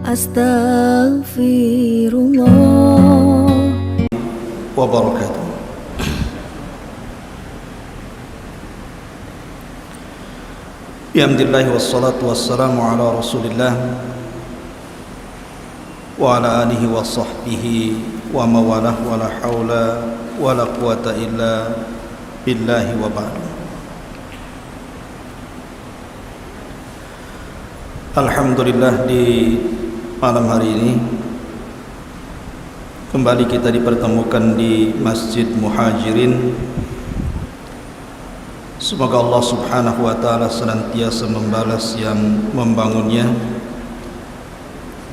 Astaghfirullah wabarakatuh. Alhamdulillah wassalatu wassalamu ala Rasulillah wa ala alihi wa sahbihi wa mawalah wa la hawla wa la quwata illa billahi wa ba'du. Alhamdulillah, di malam hari ini kembali kita dipertemukan di Masjid Muhajirin. Semoga Allah subhanahu wa ta'ala senantiasa membalas yang membangunnya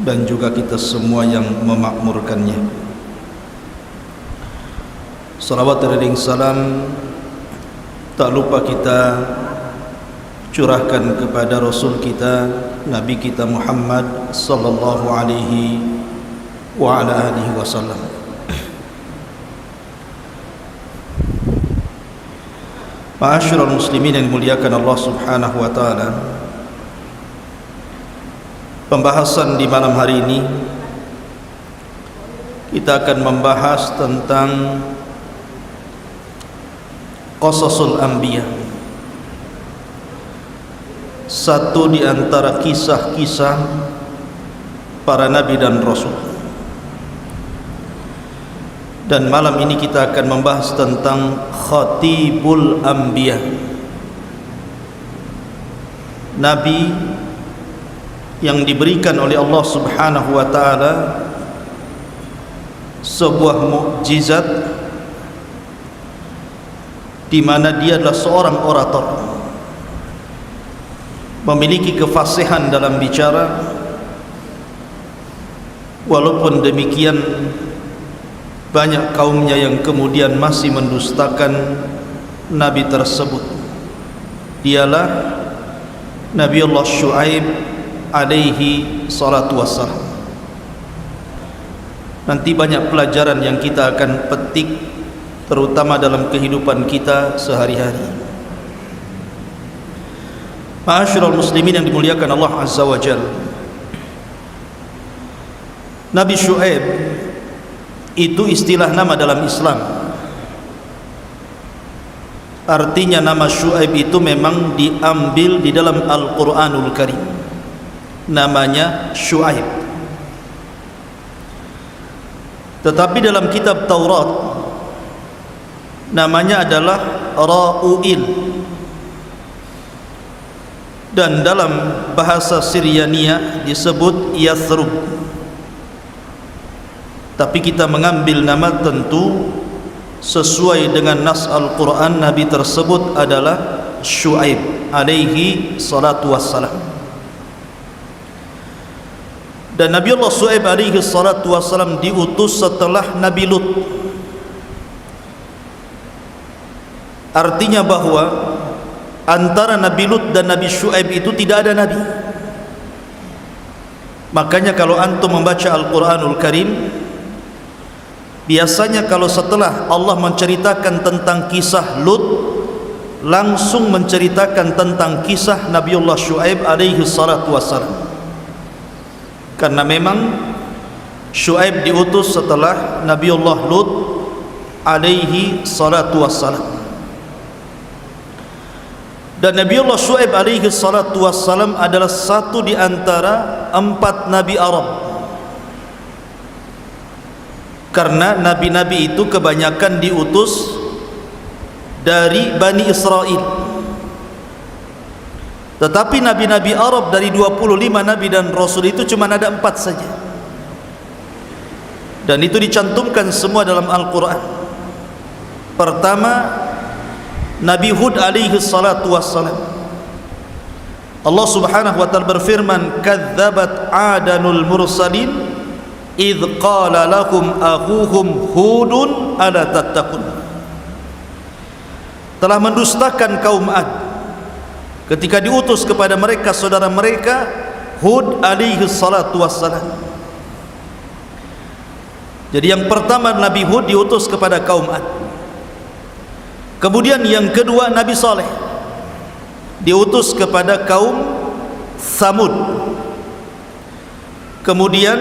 dan juga kita semua yang memakmurkannya. Salawat dan salam tak lupa kita curahkan kepada Rasul kita, Nabi kita Muhammad sallallahu alaihi wa ala alihi wasallam. Ma'asyiral muslimin yang dimuliakan Allah subhanahu wa ta'ala, pembahasan di malam hari ini kita akan membahas tentang qasasul anbiya, satu di antara kisah-kisah para nabi dan rasul. Dan malam ini kita akan membahas tentang khatibul anbiya, nabi yang diberikan oleh Allah subhanahu wa ta'ala sebuah mukjizat di mana dia adalah seorang orator, memiliki kefasihan dalam bicara. Walaupun demikian, banyak kaumnya yang kemudian masih mendustakan nabi tersebut. Dialah Nabi Allah Syuaib alaihi salatu wassalam. Nanti banyak pelajaran yang kita akan petik, terutama dalam kehidupan kita sehari-hari. Ma'asyiral muslimin yang dimuliakan Allah azza wa jalla, Nabi Syuaib itu istilah nama dalam Islam. Artinya nama Syuaib itu memang diambil di dalam Al-Quranul Karim, namanya Syuaib. Tetapi dalam kitab Taurat namanya adalah Ra'uil, dan dalam bahasa Syriania disebut Yathrub. Tapi kita mengambil nama tentu sesuai dengan nas Al-Quran. Nabi tersebut adalah Syuaib alaihi salatu wassalam. Dan Nabi Allah Syuaib alaihi salatu wassalam diutus setelah Nabi Lut. Artinya bahwa antara Nabi Lut dan Nabi Syuaib itu tidak ada nabi. Makanya kalau antum membaca Al-Quranul Karim, biasanya kalau setelah Allah menceritakan tentang kisah Lut, langsung menceritakan tentang kisah Nabiullah Syuaib alaihi salatu wassalam. Karena memang Syuaib diutus setelah Nabiullah Lut alaihi salatu wassalam. Dan Nabiullah Syuaib alaihi salatu wassalam adalah satu di antara 4 nabi Arab. Karena nabi-nabi itu kebanyakan diutus dari Bani Israel. Tetapi nabi-nabi Arab dari 25 nabi dan rasul itu cuma ada 4 saja. Dan itu dicantumkan semua dalam Al-Quran. Pertama, Nabi Hud alaihi salatu wassalam. Allah subhanahu wa ta'ala berfirman, kadzabat adanul mursalin idh qala lahum akhuhum hudun ala tattaqun. Telah mendustakan kaum Ad ketika diutus kepada mereka saudara mereka Hud alaihi salatu wassalam. Jadi yang pertama Nabi Hud diutus kepada kaum Ad. Kemudian yang kedua Nabi Saleh diutus kepada kaum Samud. Kemudian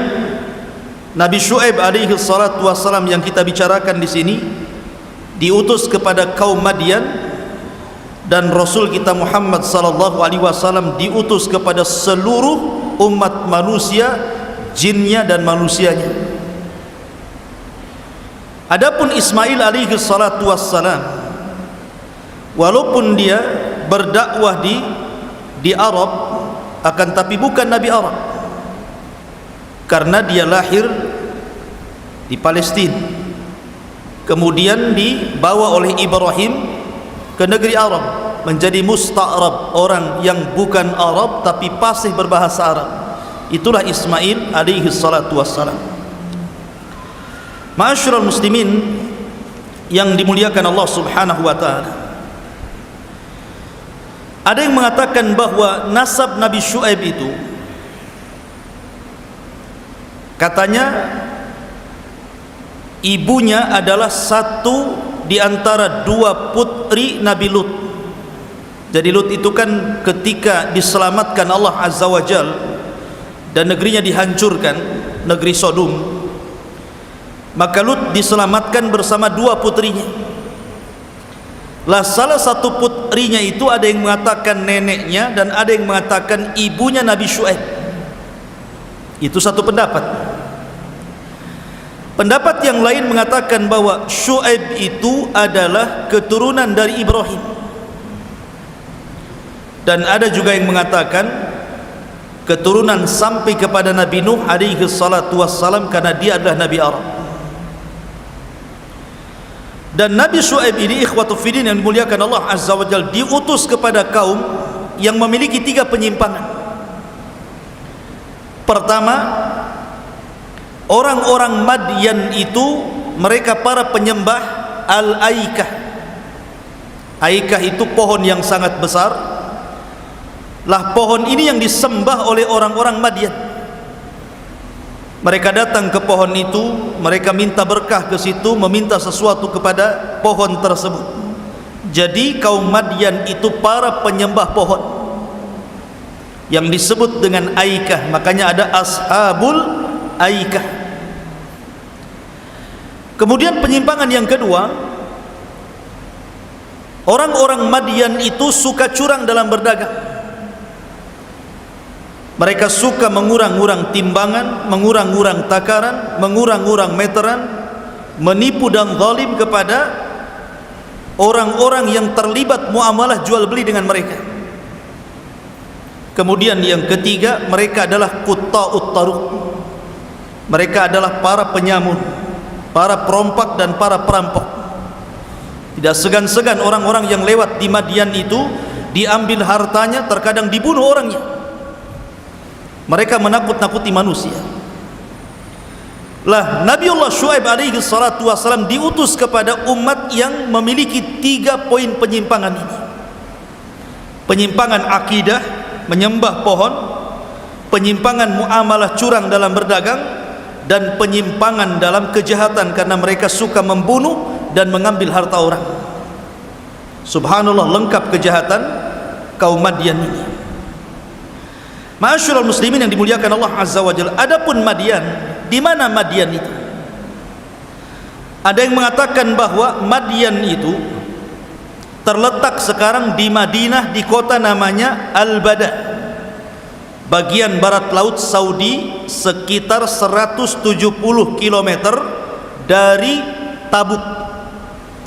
Nabi Syuaib alaihi salatu wassalam yang kita bicarakan di sini diutus kepada kaum Madian, dan Rasul kita Muhammad sallallahu alaihi wasallam diutus kepada seluruh umat manusia, jinnya dan manusianya. Adapun Ismail alaihi salatu wassalam, walaupun dia berdakwah di Arab, akan tapi bukan Nabi Arab, karena dia lahir di Palestina, kemudian dibawa oleh Ibrahim ke negeri Arab, menjadi musta'rab, orang yang bukan Arab tapi fasih berbahasa Arab. Itulah Ismail alaihi salatu wassalam. Ma'asyiral muslimin yang dimuliakan Allah subhanahu wa ta'ala, ada yang mengatakan bahwa nasab Nabi Syuaib itu katanya ibunya adalah satu di antara dua putri Nabi Lut. Jadi Lut itu kan ketika diselamatkan Allah Azza wa Jal dan negerinya dihancurkan, negeri Sodom, maka Lut diselamatkan bersama dua putrinya. Lah salah satu putrinya itu ada yang mengatakan neneknya dan ada yang mengatakan ibunya Nabi Syuaib. Itu satu pendapat. Pendapat yang lain mengatakan bahwa Syuaib itu adalah keturunan dari Ibrahim. Dan ada juga yang mengatakan keturunan sampai kepada Nabi Nuh alaihi salatu wassalam, karena dia adalah Nabi Arab. Dan Nabi Syuaib ini ikhwatu fiddin yang dimuliakan Allah Azza wa Jalla, diutus kepada kaum yang memiliki tiga penyimpangan. Pertama, orang-orang Madian itu mereka para penyembah Al-Aikah. Aikah itu pohon yang sangat besar. Lah pohon ini yang disembah oleh orang-orang Madian. Mereka datang ke pohon itu, mereka minta berkah ke situ, meminta sesuatu kepada pohon tersebut. Jadi kaum Madian itu para penyembah pohon yang disebut dengan Aikah, makanya ada Ashabul Aikah. Kemudian penyimpangan yang kedua, orang-orang Madian itu suka curang dalam berdagang. Mereka suka mengurang-urang timbangan, mengurang-urang takaran, mengurang-urang meteran, menipu dan zalim kepada orang-orang yang terlibat muamalah jual beli dengan mereka. Kemudian yang ketiga, mereka adalah qutta'ut taruq. Mereka adalah para penyamun, para perompak dan para perampok. Tidak segan-segan orang-orang yang lewat di Madian itu diambil hartanya, terkadang dibunuh orangnya. Mereka menakut-nakuti manusia. Lah Nabiullah Syuaib alaihi salatu wassalam diutus kepada umat yang memiliki 3 poin penyimpangan ini. Penyimpangan akidah, menyembah pohon, penyimpangan muamalah curang dalam berdagang, dan penyimpangan dalam kejahatan karena mereka suka membunuh dan mengambil harta orang. Subhanallah, lengkap kejahatan kaum Madian ini. Ma'asyiral muslimin yang dimuliakan Allah Azza wa Jalla. Adapun Madian, di mana Madian itu? Ada yang mengatakan bahwa Madian itu terletak sekarang di Madinah, di kota namanya Al-Bada, bagian barat laut Saudi, sekitar 170 km dari Tabuk,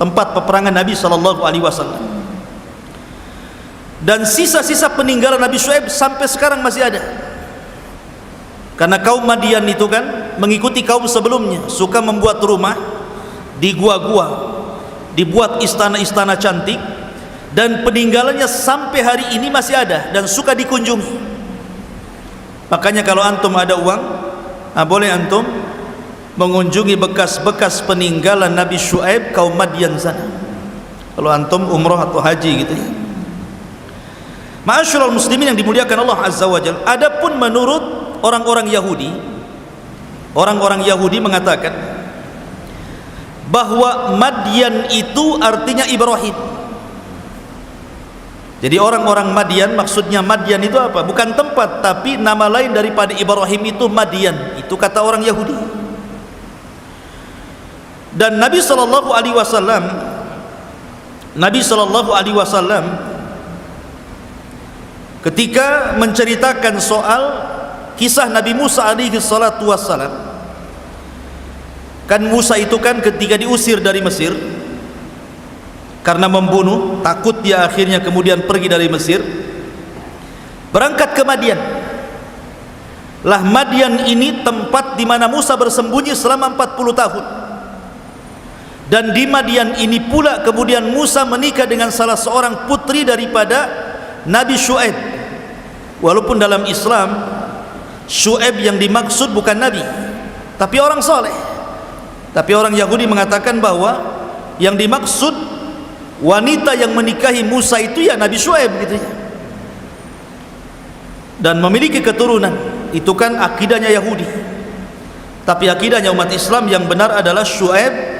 tempat peperangan Nabi sallallahu alaihi wasallam. Dan sisa-sisa peninggalan Nabi Syuaib sampai sekarang masih ada. Karena kaum Madian itu kan mengikuti kaum sebelumnya, suka membuat rumah di gua-gua, dibuat istana-istana cantik, dan peninggalannya sampai hari ini masih ada dan suka dikunjungi. Makanya kalau antum ada uang, boleh antum mengunjungi bekas-bekas peninggalan Nabi Syuaib kaum Madian sana, kalau antum umroh atau haji gitu ya. Ma'asyiral muslimin yang dimuliakan Allah Azza wa Jalla. Adapun menurut orang-orang Yahudi mengatakan bahwa Madian itu artinya Ibrahim. Jadi orang-orang Madian, maksudnya Madian itu apa? Bukan tempat, tapi nama lain daripada Ibrahim itu Madian. Itu kata orang Yahudi. Dan Nabi sallallahu alaihi wasallam ketika menceritakan soal kisah Nabi Musa alaihi salatu wassalam, kan Musa itu kan ketika diusir dari Mesir karena membunuh, takut dia akhirnya kemudian pergi dari Mesir, berangkat ke Madian. Lah Madian ini tempat di mana Musa bersembunyi selama 40 tahun. Dan di Madian ini pula kemudian Musa menikah dengan salah seorang putri daripada Nabi Syuaib. Walaupun dalam Islam Syuaib yang dimaksud bukan Nabi, tapi orang soleh. Tapi orang Yahudi mengatakan bahwa yang dimaksud wanita yang menikahi Musa itu ya Nabi Syuaib gitu ya. Dan memiliki keturunan, itu kan akidahnya Yahudi. Tapi akidahnya umat Islam yang benar adalah Syuaib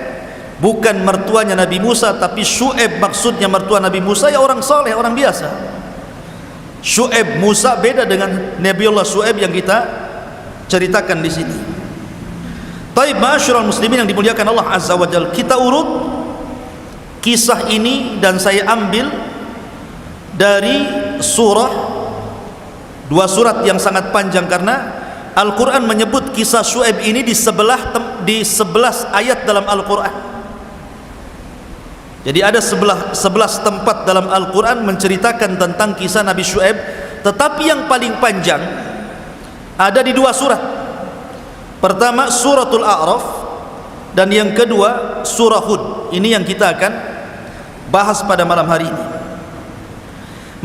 bukan mertuanya Nabi Musa, tapi Syuaib maksudnya mertua Nabi Musa ya orang soleh, orang biasa. Syuaib Musa beda dengan Nabiullah Syuaib yang kita ceritakan di sini. Taib, ma'asyiral muslimin yang dimuliakan Allah Azza wa Jalla, kita urut kisah ini dan saya ambil dari dua surat yang sangat panjang, karena Al-Quran menyebut kisah Syuaib ini di 11 ayat dalam Al-Quran. Jadi ada 11 tempat dalam Al-Quran menceritakan tentang kisah Nabi Syuaib, tetapi yang paling panjang ada di 2 surat. Pertama suratul A'raf, dan yang kedua surah Hud. Ini yang kita akan bahas pada malam hari ini.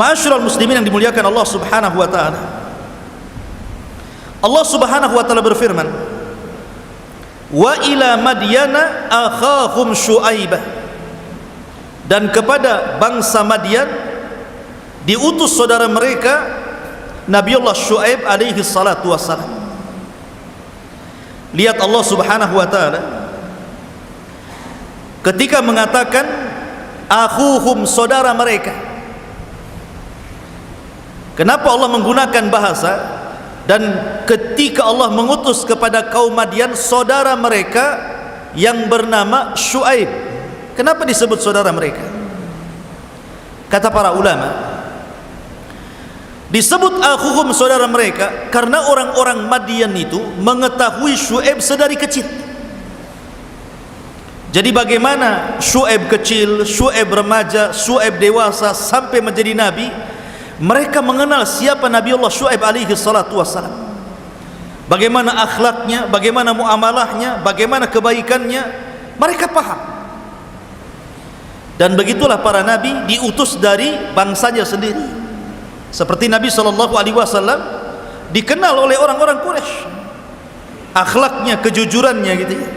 Ma'asyiral muslimin yang dimuliakan Allah Subhanahu wa taala. Allah Subhanahu wa taala berfirman, "Wa ila Madyana akhahum Syuaibah." Dan kepada bangsa Madian diutus saudara mereka Nabiullah Syuaib alaihi salatu wassalam. Lihat Allah Subhanahu wa taala ketika mengatakan akhuhum, saudara mereka. Kenapa Allah menggunakan bahasa, dan ketika Allah mengutus kepada kaum Madian saudara mereka yang bernama Syuaib, kenapa disebut saudara mereka? Kata para ulama, disebut akhuhum, saudara mereka, karena orang-orang Madian itu mengetahui Syuaib sedari kecil. Jadi bagaimana Syuaib kecil, Syuaib remaja, Syuaib dewasa sampai menjadi nabi, mereka mengenal siapa Nabiullah Syuaib alaihi salatu wassalam. Bagaimana akhlaknya, bagaimana muamalahnya, bagaimana kebaikannya, mereka paham. Dan begitulah para nabi diutus dari bangsanya sendiri. Seperti Nabi SAW dikenal oleh orang-orang Quraisy, akhlaknya, kejujurannya gitu ya.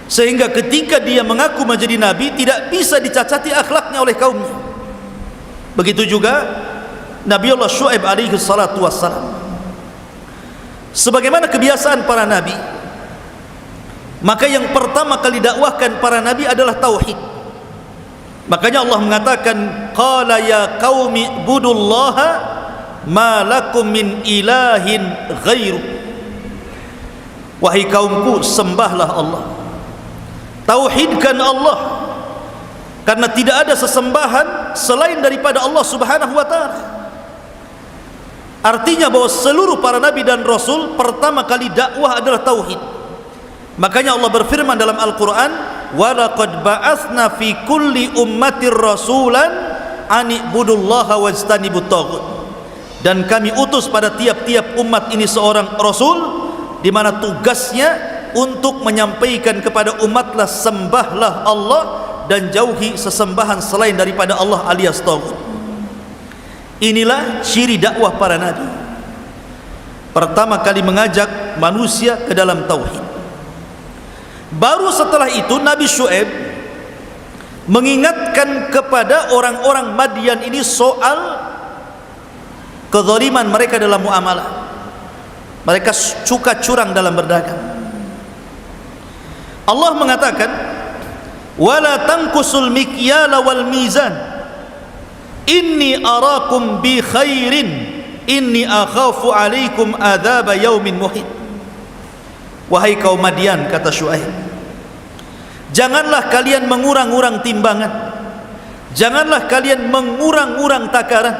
Sehingga ketika dia mengaku menjadi nabi tidak bisa dicacati akhlaknya oleh kaumnya. Begitu juga Nabiullah Syuaib alaihi salatu wassalam. Sebagaimana kebiasaan para nabi, maka yang pertama kali dakwahkan para nabi adalah tauhid. Makanya Allah mengatakan, qala ya qaumi ibudullaha ma lakum min ilahin ghairu. Wahai kaumku, sembahlah Allah, tauhidkan Allah, karena tidak ada sesembahan selain daripada Allah Subhanahu wa taala. Artinya bahwa seluruh para nabi dan rasul pertama kali dakwah adalah tauhid. Makanya Allah berfirman dalam Al-Quran, walaqad ba'atsna fi kulli ummatir rasulan an ibudullaha wajtanibut taghut. Dan kami utus pada tiap-tiap umat ini seorang rasul, di mana tugasnya untuk menyampaikan kepada umatlah sembahlah Allah dan jauhi sesembahan selain daripada Allah alias taghut. Inilah ciri dakwah para nabi. Pertama kali mengajak manusia ke dalam tauhid. Baru setelah itu Nabi Syuaib mengingatkan kepada orang-orang Madian ini soal kezaliman mereka dalam muamalah. Mereka suka curang dalam berdagang. Allah mengatakan, wala tanqusul mikyala wal mizan, inni arakum bi khairin inni akhafu alaikum adzab yaumin muhit. Wahai kaum Madian, kata Syuaib, janganlah kalian mengurang-urang timbangan, janganlah kalian mengurang-urang takaran.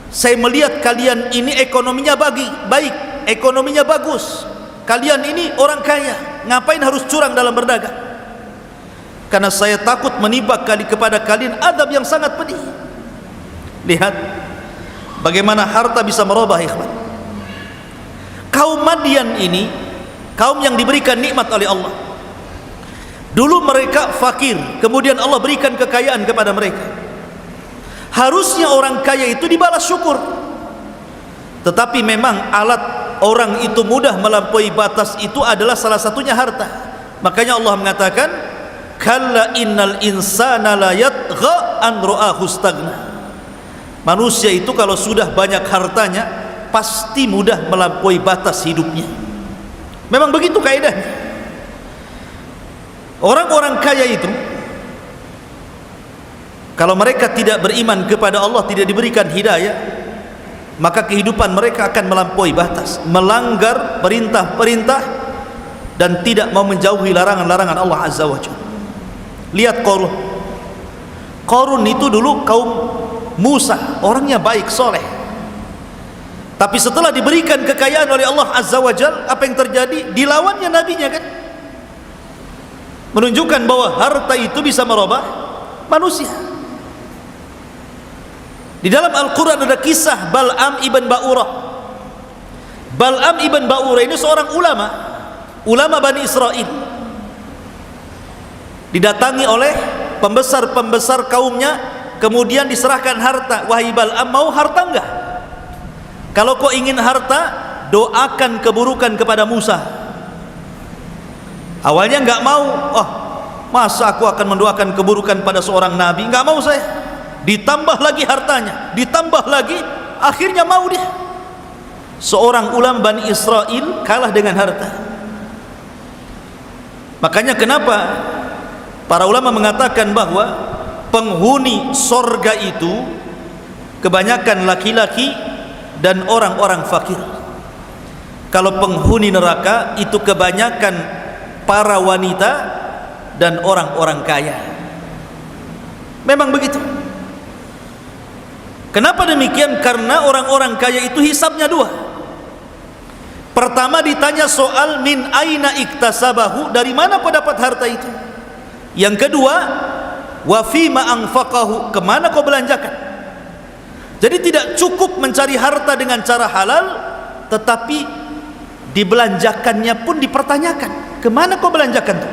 Saya melihat kalian ini ekonominya baik, ekonominya bagus. Kalian ini orang kaya, ngapain harus curang dalam berdagang? Karena saya takut menimpa kepada kalian adab yang sangat pedih. Lihat bagaimana harta bisa merubah, ikhwan. Kaum Madian ini kaum yang diberikan nikmat oleh Allah. Dulu mereka fakir, kemudian Allah berikan kekayaan kepada mereka. Harusnya orang kaya itu dibalas syukur. Tetapi memang alat orang itu mudah melampaui batas itu adalah salah satunya harta. Makanya Allah mengatakan, kalla innal insana la yatgha an ra'ahu istaghna. Manusia itu kalau sudah banyak hartanya pasti mudah melampaui batas hidupnya. Memang begitu kaidahnya. Orang-orang kaya itu kalau mereka tidak beriman kepada Allah, tidak diberikan hidayah, maka kehidupan mereka akan melampaui batas, melanggar perintah-perintah dan tidak mau menjauhi larangan-larangan Allah Azza wa Jalla. Lihat Qarun. Qarun itu dulu kaum Musa, orangnya baik, soleh. Tapi setelah diberikan kekayaan oleh Allah Azza wa Jalla, apa yang terjadi? Dilawannya nabinya kan? Menunjukkan bahwa harta itu bisa merubah manusia. Di dalam Al-Quran ada kisah Bal'am ibn Ba'urah. Bal'am ibn Ba'urah ini seorang ulama Bani Israel. Didatangi oleh pembesar-pembesar kaumnya, kemudian diserahkan harta. Wahai Bal'am, mau harta enggak? Kalau kau ingin harta, doakan keburukan kepada Musa. Awalnya enggak mau. Oh, masa aku akan mendoakan keburukan pada seorang nabi? Enggak mau saya. Ditambah lagi hartanya, ditambah lagi, akhirnya mau dia. Seorang ulama Bani Israel kalah dengan harta. Makanya kenapa para ulama mengatakan bahwa penghuni sorga itu kebanyakan laki-laki dan orang-orang fakir. Kalau penghuni neraka itu kebanyakan para wanita dan orang-orang kaya. Memang begitu. Kenapa demikian? Karena orang-orang kaya itu hisabnya dua. Pertama ditanya soal min aina iktasabahu, dari mana kau dapat harta itu? Yang kedua, wa fima anfaqahu, kemana kau belanjakan? Jadi tidak cukup mencari harta dengan cara halal, tetapi dibelanjakannya pun dipertanyakan, kemana kau belanjakan itu?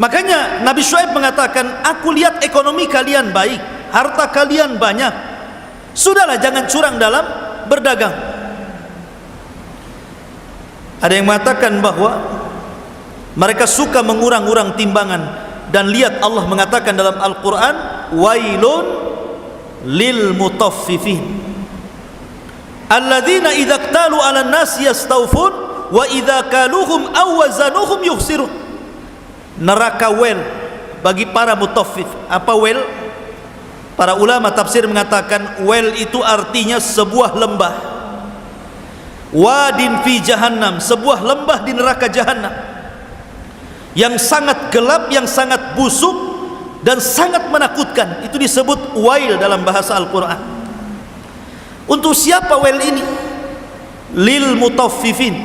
Makanya Nabi Syuaib mengatakan, aku lihat ekonomi kalian baik, harta kalian banyak, sudahlah jangan curang dalam berdagang. Ada yang mengatakan bahwa mereka suka mengurang-urang timbangan, dan lihat Allah mengatakan dalam Al-Quran, wailun lil mutaffifin alladzina idza iktalu 'alan nasi yastawfun wa idza kaluhum aw wazanuhum yukhsirun. Neraka wel bagi para mutaffif. Apa wel? Para ulama tafsir mengatakan wel itu artinya sebuah lembah, wadin fi jahannam, sebuah lembah di neraka jahannam yang sangat gelap, yang sangat busuk dan sangat menakutkan. Itu disebut wail dalam bahasa Al-Quran. Untuk siapa wail ini? Lil mutaffifin,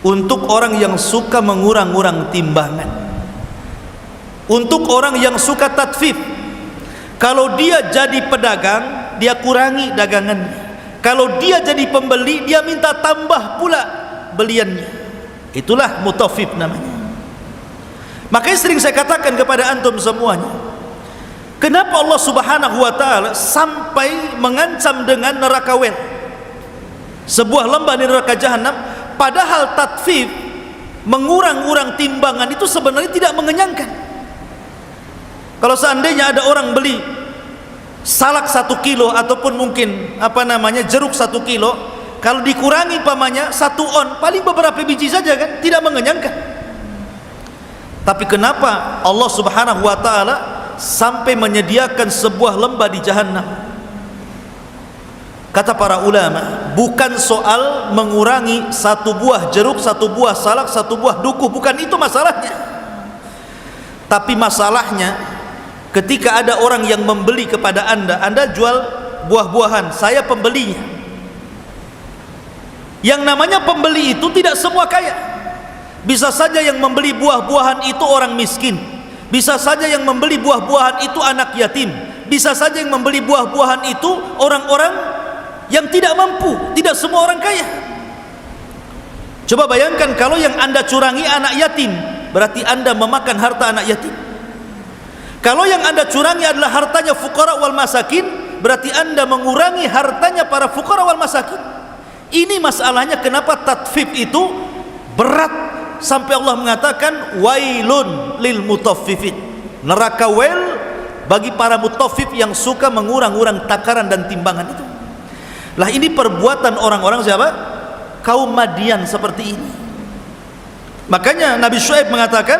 untuk orang yang suka mengurang-urang timbangan, untuk orang yang suka tatfif. Kalau dia jadi pedagang, dia kurangi dagangannya. Kalau dia jadi pembeli, dia minta tambah pula beliannya. Itulah mutaffif namanya. Makanya sering saya katakan kepada antum semuanya, kenapa Allah Subhanahu wa ta'ala sampai mengancam dengan neraka wel, sebuah lembah di neraka jahanam, padahal tatfif, mengurang-urang timbangan itu sebenarnya tidak mengenyangkan. Kalau seandainya ada orang beli salak 1 kilo ataupun mungkin jeruk 1 kilo, kalau dikurangi pamannya 1 on, paling beberapa biji saja kan, tidak mengenyangkan. Tapi kenapa Allah Subhanahu wa ta'ala sampai menyediakan sebuah lembah di Jahannam. Kata para ulama, bukan soal mengurangi satu buah jeruk, satu buah salak, satu buah dukuh, bukan itu masalahnya. Tapi masalahnya ketika ada orang yang membeli kepada Anda jual buah-buahan, saya pembelinya. Yang namanya pembeli itu tidak semua kaya. Bisa saja yang membeli buah-buahan itu orang miskin. Bisa saja yang membeli buah-buahan itu anak yatim. Bisa saja yang membeli buah-buahan itu orang-orang yang tidak mampu. Tidak semua orang kaya. Coba bayangkan kalau yang Anda curangi anak yatim, berarti Anda memakan harta anak yatim. Kalau yang Anda curangi adalah hartanya fuqara wal masakin, berarti Anda mengurangi hartanya para fuqara wal masakin. Ini masalahnya kenapa tatfif itu berat sampai Allah mengatakan wailun lil mutaffifin. Neraka wail bagi para mutaffif yang suka mengurang-urang takaran dan timbangan itu. Lah ini perbuatan orang-orang siapa? Kaum Madian seperti ini. Makanya Nabi Syuaib mengatakan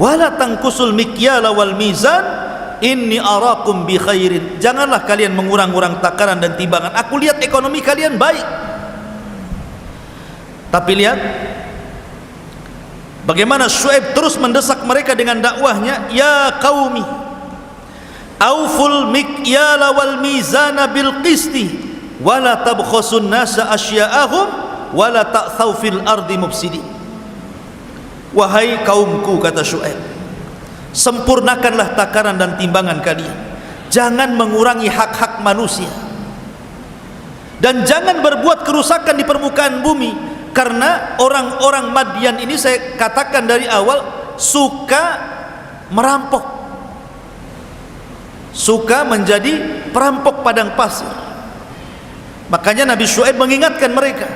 wala tangkusul mikyala wal mizan inni arakum bi khairin. Janganlah kalian mengurang-urang takaran dan timbangan. Aku lihat ekonomi kalian baik. Tapi lihat bagaimana Syuaib terus mendesak mereka dengan dakwahnya, ya qaumi auful mikyala wal mizana bil qisti wala tabkhasun nasa asya'ahum wala ta'thaw fil ardi mufsidin. Wahai kaumku, kata Syuaib, sempurnakanlah takaran dan timbangan kalian, jangan mengurangi hak-hak manusia, dan jangan berbuat kerusakan di permukaan bumi. Karena orang-orang Madian ini, saya katakan dari awal, suka merampok, suka menjadi perampok padang pasir. Makanya Nabi Syuaib mengingatkan mereka,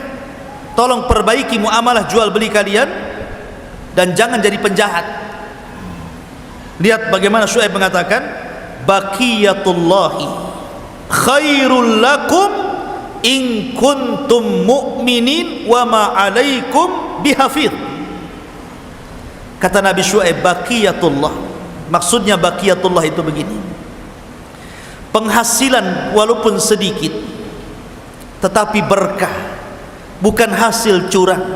tolong perbaiki muamalah jual beli kalian dan jangan jadi penjahat. Lihat bagaimana Syuaib mengatakan, baqiyatullahi khairul lakum in kuntum mu'minin wa ma alaikum bihafidh. Kata Nabi Syuaib, baqiyatullah, maksudnya baqiyatullah itu begini, penghasilan walaupun sedikit tetapi berkah, bukan hasil curang,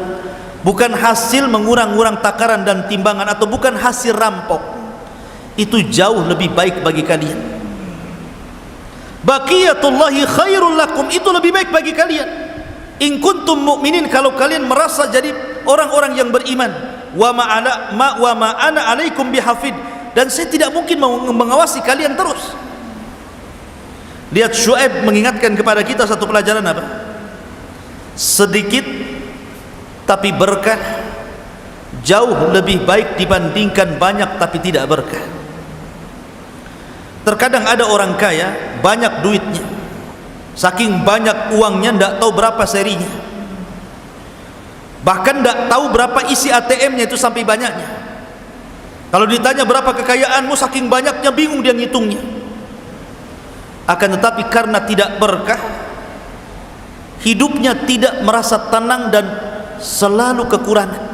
bukan hasil mengurang-urang takaran dan timbangan, atau bukan hasil rampok. Itu jauh lebih baik bagi kalian. Baqiyatullahi khairul lakum, itu lebih baik bagi kalian. In kuntum mu'minin, kalau kalian merasa jadi orang-orang yang beriman. Wa ma ana alaikum bihafid, dan saya tidak mungkin mengawasi kalian terus. Lihat Syuaib mengingatkan kepada kita satu pelajaran apa? Sedikit tapi berkah jauh lebih baik dibandingkan banyak tapi tidak berkah. Terkadang ada orang kaya, banyak duitnya, saking banyak uangnya tidak tahu berapa serinya, bahkan tidak tahu berapa isi ATM-nya itu sampai banyaknya. Kalau ditanya berapa kekayaanmu, saking banyaknya bingung dia ngitungnya. Akan tetapi karena tidak berkah, hidupnya tidak merasa tenang dan selalu kekurangan.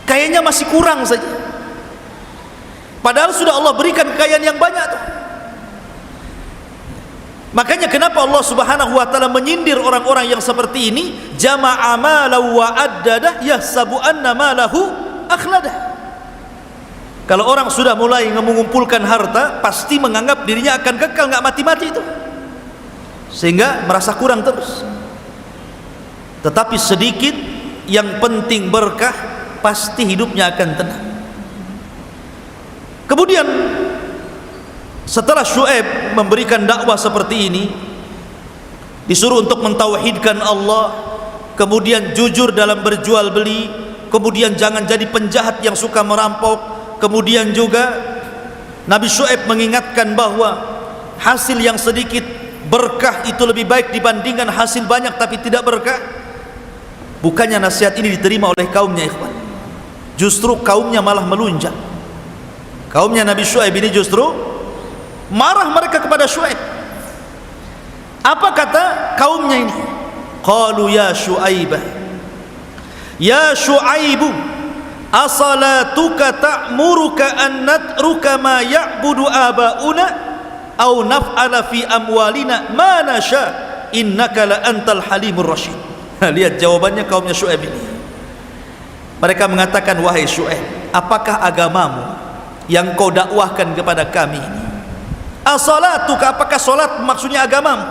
Kayaknya masih kurang saja, padahal sudah Allah berikan kekayaan yang banyak tuh. Makanya kenapa Allah Subhanahu wa taala menyindir orang-orang yang seperti ini, jama'a malahu wa addadah yahsabu anna malahu akhladah. Kalau orang sudah mulai mengumpulkan harta, pasti menganggap dirinya akan kekal, nggak mati-mati itu, sehingga merasa kurang terus. Tetapi sedikit, yang penting berkah, pasti hidupnya akan tenang. Kemudian setelah Syuaib memberikan dakwah seperti ini, disuruh untuk mentauhidkan Allah, kemudian jujur dalam berjual beli, kemudian jangan jadi penjahat yang suka merampok. Kemudian juga Nabi Syuaib mengingatkan bahwa hasil yang sedikit berkah itu lebih baik dibandingkan hasil banyak tapi tidak berkah. Bukannya nasihat ini diterima oleh kaumnya, ikhwan, justru kaumnya malah melunjak. Kaumnya Nabi Syuaib ini justru marah mereka kepada Syuaib. Apa kata kaumnya ini? Qalu ya Syuaibah, ya Syuaibu, asalatuka ta'muruka an natruka ma ya'budu abauna aw naf'ala fi amwalina ma nasha innaka la antal halimur rasyid. Lihat jawabannya kaumnya Syuaib ini. Mereka mengatakan, wahai Syuaib, apakah agamamu yang kau dakwahkan kepada kami ini? Asalatuka, apakah solat maksudnya agamamu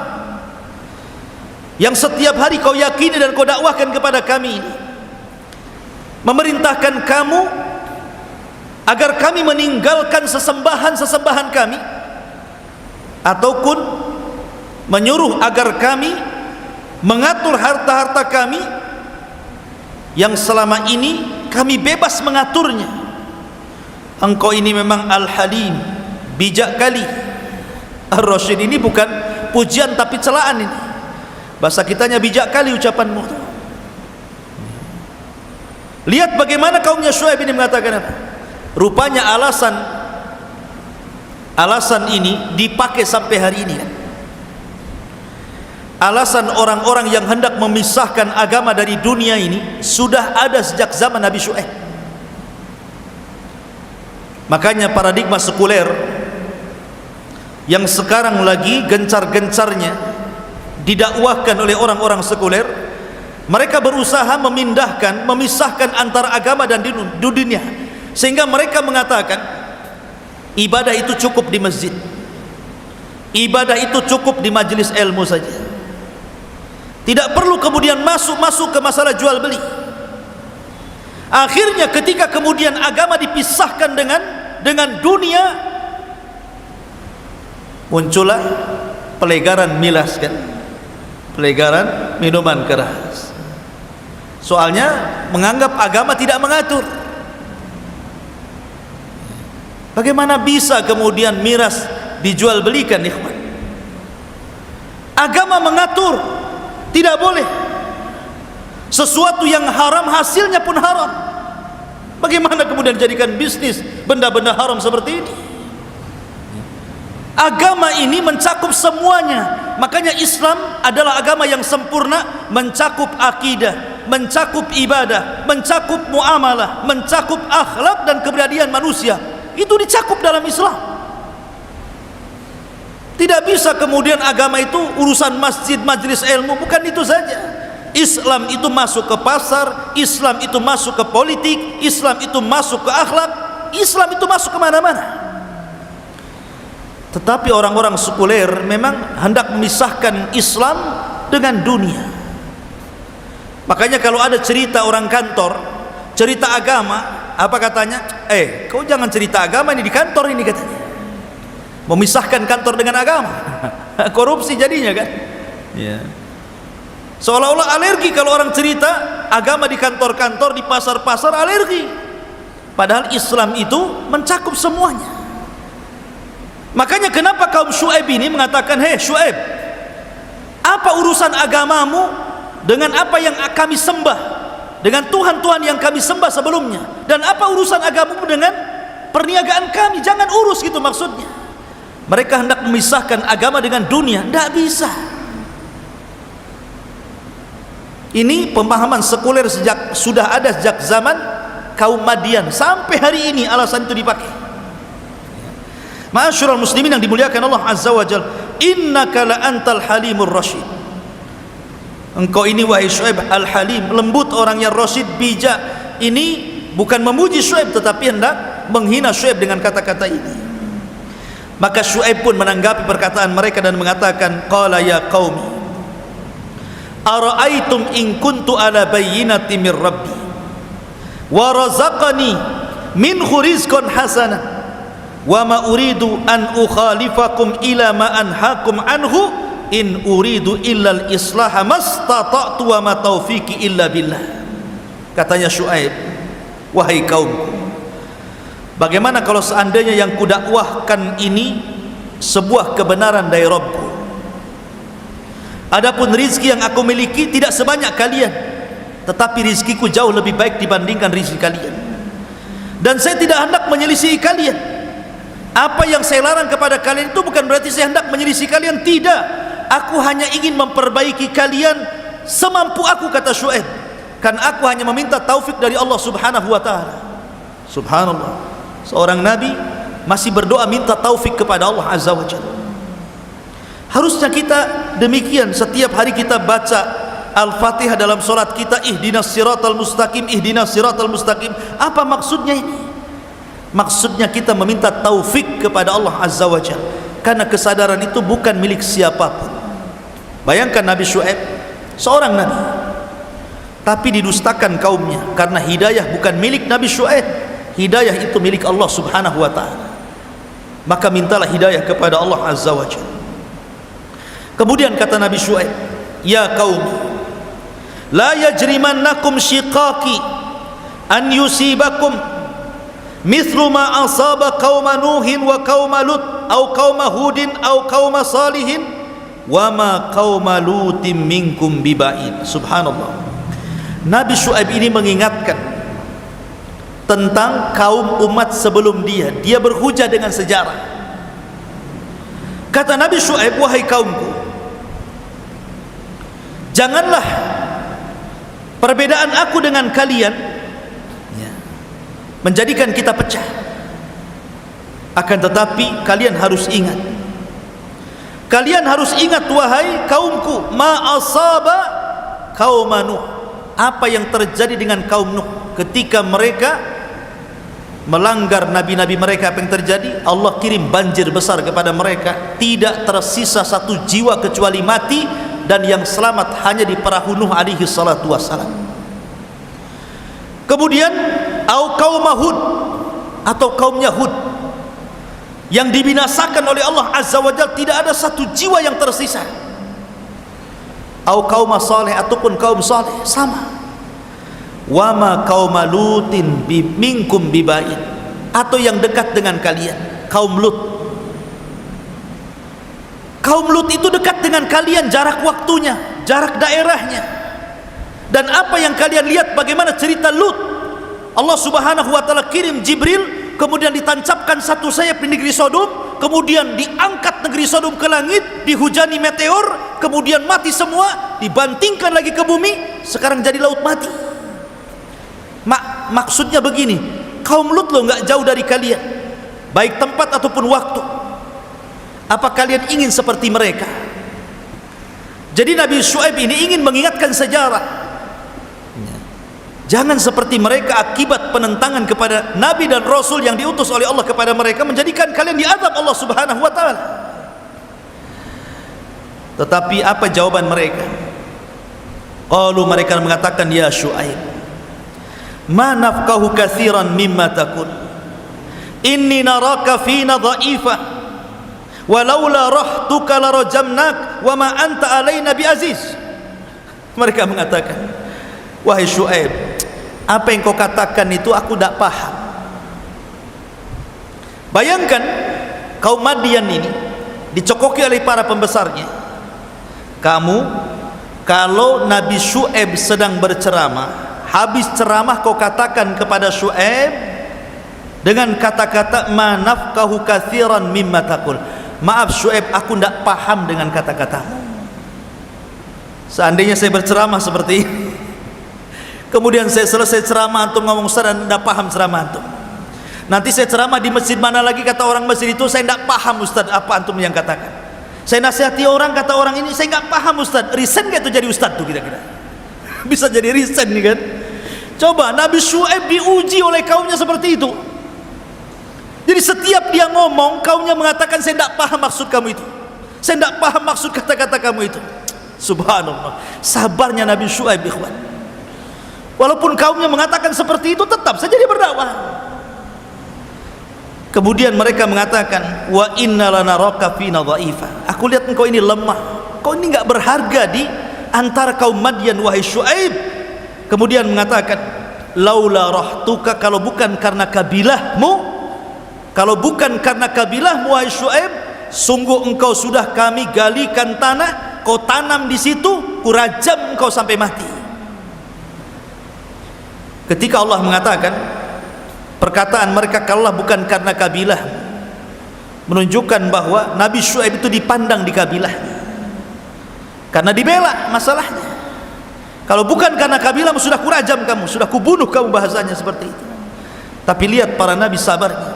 yang setiap hari kau yakini dan kau dakwahkan kepada kami ini, memerintahkan kamu agar kami meninggalkan sesembahan-sesembahan kami, ataupun menyuruh agar kami mengatur harta-harta kami yang selama ini kami bebas mengaturnya. Engkau ini memang Al-Halim, bijak kali. Ar-Rasyid ini bukan pujian tapi celaan ini. Bahasa kitanya bijak kali ucapanmu. Lihat bagaimana kaumnya Syuaib ini mengatakan apa? Rupanya alasan ini dipakai sampai hari ini kan? Alasan orang-orang yang hendak memisahkan agama dari dunia ini sudah ada sejak zaman Nabi Syuaib. Makanya paradigma sekuler yang sekarang lagi gencar-gencarnya didakwahkan oleh orang-orang sekuler, mereka berusaha memisahkan antara agama dan dunia, sehingga mereka mengatakan ibadah itu cukup di masjid, ibadah itu cukup di majelis ilmu saja, tidak perlu kemudian masuk ke masalah jual beli. Akhirnya ketika kemudian agama dipisahkan dengan dunia, muncullah pelegaran milas kan, pelegaran minuman keras. Soalnya menganggap agama tidak mengatur. Bagaimana bisa kemudian miras dijual belikan, ikhwan? Agama mengatur, tidak boleh. Sesuatu yang haram hasilnya pun haram. Bagaimana kemudian jadikan bisnis benda-benda haram seperti ini? Agama ini mencakup semuanya. Makanya Islam adalah agama yang sempurna, mencakup akidah, mencakup ibadah, mencakup muamalah, mencakup akhlak dan keberadaan manusia. Itu dicakup dalam Islam. Tidak bisa kemudian agama itu urusan masjid, majelis ilmu, bukan itu saja. Islam itu masuk ke pasar, Islam itu masuk ke politik, Islam itu masuk ke akhlak, Islam itu masuk kemana-mana. Tetapi orang-orang sekuler memang hendak memisahkan Islam dengan dunia. Makanya kalau ada cerita orang kantor, cerita agama, apa katanya? Kau jangan cerita agama ini di kantor ini, katanya. Memisahkan kantor dengan agama. Korupsi jadinya kan? Ya. Seolah-olah alergi kalau orang cerita agama di kantor-kantor, di pasar-pasar, alergi. Padahal Islam itu mencakup semuanya. Makanya kenapa kaum Syuaib ini mengatakan, hei Syuaib, apa urusan agamamu dengan apa yang kami sembah, dengan Tuhan-Tuhan yang kami sembah sebelumnya, dan apa urusan agamamu dengan perniagaan kami? Jangan urus, gitu maksudnya. Mereka hendak memisahkan agama dengan dunia, tidak bisa. Ini pemahaman sekuler sudah ada sejak zaman kaum Madian sampai hari ini. Alasan itu dipakai. Ma'asyiral muslimin yang dimuliakan Allah Azza wa Jalla, innaka la antal halimur rasyid. Engkau ini wahai Syuaib al-halim, lembut, orangnya rasyid, bijak. Ini bukan memuji Syuaib tetapi hendak menghina Syuaib dengan kata-kata ini. Maka Syuaib pun menanggapi perkataan mereka dan mengatakan, qala ya qaumi ara'aitum in kuntu ala bayyinati min rabbi wa razaqani minhu rizqan hasana wa ma uridu an ukhalifakum ila ma anhaakum anhu in uridu illa al-islaha mastata'tu wa ma taufiqi illa billah. Katanya Syuaib, wahai kaumku, bagaimana kalau seandainya yang kudakwahkan ini sebuah kebenaran dari Rabbku, adapun rizki yang aku miliki tidak sebanyak kalian, tetapi rizkiku jauh lebih baik dibandingkan rizki kalian, dan saya tidak hendak menyelisihi kalian. Apa yang saya larang kepada kalian itu bukan berarti saya hendak menyelisihi kalian, tidak. Aku hanya ingin memperbaiki kalian semampu aku, kata Syuaib, kan aku hanya meminta taufik dari Allah Subhanahu wa ta'ala. Subhanallah, seorang nabi masih berdoa minta taufik kepada Allah Azza wa Jalla. Harusnya kita demikian setiap hari kita baca Al-Fatihah dalam solat kita, ihdinas siratal mustaqim, ihdinas siratal mustaqim. Apa maksudnya ini? Maksudnya kita meminta taufik kepada Allah Azza wa Jalla, karena kesadaran itu bukan milik siapapun. Bayangkan Nabi Syuaib, seorang nabi, tapi didustakan kaumnya, karena hidayah bukan milik Nabi Syuaib, hidayah itu milik Allah Subhanahu wa ta'ala. Maka mintalah hidayah kepada Allah Azza wa Jalla. Kemudian kata Nabi Syuaib, ya qaumi la yajrimannakum shiqaqi an yusibakum mithlu ma asaba qauma nuhin wa qauma lut au qauma hudin au qauma salihin wa ma qauma lutim minkum biba'id. Subhanallah, Nabi Syuaib ini mengingatkan tentang kaum umat sebelum dia. Dia berhujah dengan sejarah. Kata Nabi Syuaib, wahai kaumku, janganlah perbedaan aku dengan kalian menjadikan kita pecah. Akan tetapi kalian harus ingat, wahai kaumku, ma asaba kaum Nuh, apa yang terjadi dengan kaum Nuh ketika mereka melanggar nabi-nabi mereka. Apa yang terjadi? Allah kirim banjir besar kepada mereka, tidak tersisa satu jiwa kecuali mati, dan yang selamat hanya di perahu Nuh alaihi salatu wassalam. Kemudian au kaum Hud, atau kaumnya Hud, yang dibinasakan oleh Allah Azza wa Jalla, tidak ada satu jiwa yang tersisa. Au kaum Saleh, ataupun kaum Saleh, sama. Wa ma kaum Lutin minkum bibaid, atau yang dekat dengan kalian, kaum Lut. Kaum Lut itu dekat dengan kalian, jarak waktunya, jarak daerahnya. Dan apa yang kalian lihat bagaimana cerita Lut, Allah Subhanahu wa ta'ala kirim Jibril, kemudian ditancapkan satu sayap di negeri Sodom, kemudian diangkat negeri Sodom ke langit, dihujani meteor, kemudian mati semua, dibantingkan lagi ke bumi, sekarang jadi laut mati. Maksudnya begini, kaum Lut loh nggak jauh dari kalian, baik tempat ataupun waktu. Apa kalian ingin seperti mereka? Jadi Nabi Syuaib ini ingin mengingatkan sejarah. Jangan seperti mereka, akibat penentangan kepada Nabi dan Rasul yang diutus oleh Allah kepada mereka, menjadikan kalian diazab Allah Subhanahu wa ta'ala. Tetapi apa jawaban mereka? Qalu, mereka mengatakan, ya Syuaib, ma nafqahu katsiran mimma taqul, inni naraka fina dha'ifah, walaula rahtuka larajamnak wa ma anta alaina biaziz. Mereka mengatakan, wahai Syuaib, apa yang kau katakan itu aku tidak paham. Bayangkan kaum Madian ini dicokoki oleh para pembesarnya. Kamu, kalau Nabi Syuaib sedang berceramah, habis ceramah kau katakan kepada Syuaib dengan kata-kata ma nafqahu katsiran mimma taqul, maaf Syuaib, aku tidak paham dengan kata-katamu. Seandainya saya berceramah seperti ini, kemudian saya selesai ceramah, antum ngomong Ustaz dan tidak paham ceramah antum, nanti saya ceramah di masjid mana lagi, kata orang masjid itu, saya tidak paham Ustaz apa antum yang katakan. Saya nasihati orang, kata orang ini, saya nggak paham Ustaz. Resign gak itu jadi Ustaz tuh kira-kira? Bisa jadi resign nih kan? Coba Nabi Syuaib diuji oleh kaumnya seperti itu. Jadi setiap dia ngomong, kaumnya mengatakan, saya tidak paham maksud kamu itu, saya tidak paham maksud kata-kata kamu itu. Subhanallah, sabarnya Nabi Syuaib, ikhwan. Walaupun kaumnya mengatakan seperti itu, tetap saja dia berdakwah. Kemudian mereka mengatakan, wa inna lanaraka fina dha'ifa, aku lihat engkau ini lemah, kau ini enggak berharga di antara kaum Madian, wahai Syuaib. Kemudian mengatakan, laula rahtuka, kalau bukan karena kabilahmu, wahai Syuaib, sungguh engkau sudah kami galikan tanah, kau tanam di situ, kurajam engkau sampai mati. Ketika Allah mengatakan perkataan mereka, kalau bukan karena kabilah, menunjukkan bahwa Nabi Syuaib itu dipandang di kabilahnya, karena dibela masalahnya. Kalau bukan karena kabilahmu, sudah kurajam kamu, sudah kubunuh kamu, bahasanya seperti itu. Tapi lihat para nabi sabarnya.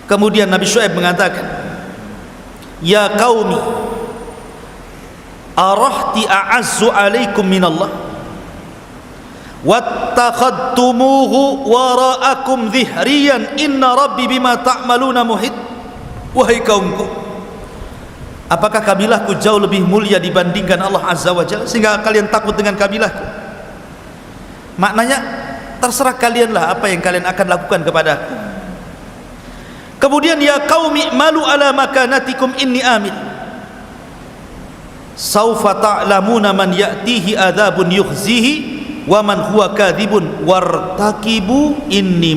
Kemudian Nabi Syuaib mengatakan, ya qaumi arahti a'azzu alaikum minallah wattakhadtumuhu wara'akum dhihriyan inna rabbi bima ta'maluna muhit. Wahai kaumku, apakah kabilahku jauh lebih mulia dibandingkan Allah Azza wa Jalla sehingga kalian takut dengan kabilahku? Maknanya terserah kalianlah apa yang kalian akan lakukan kepadaku. Kemudian ya qaumi malu ala makanatikum inni amil saufa ta'lamuna man ya'tihi adzabun yukhzihi wa man huwa kadzibun wartaqibu inni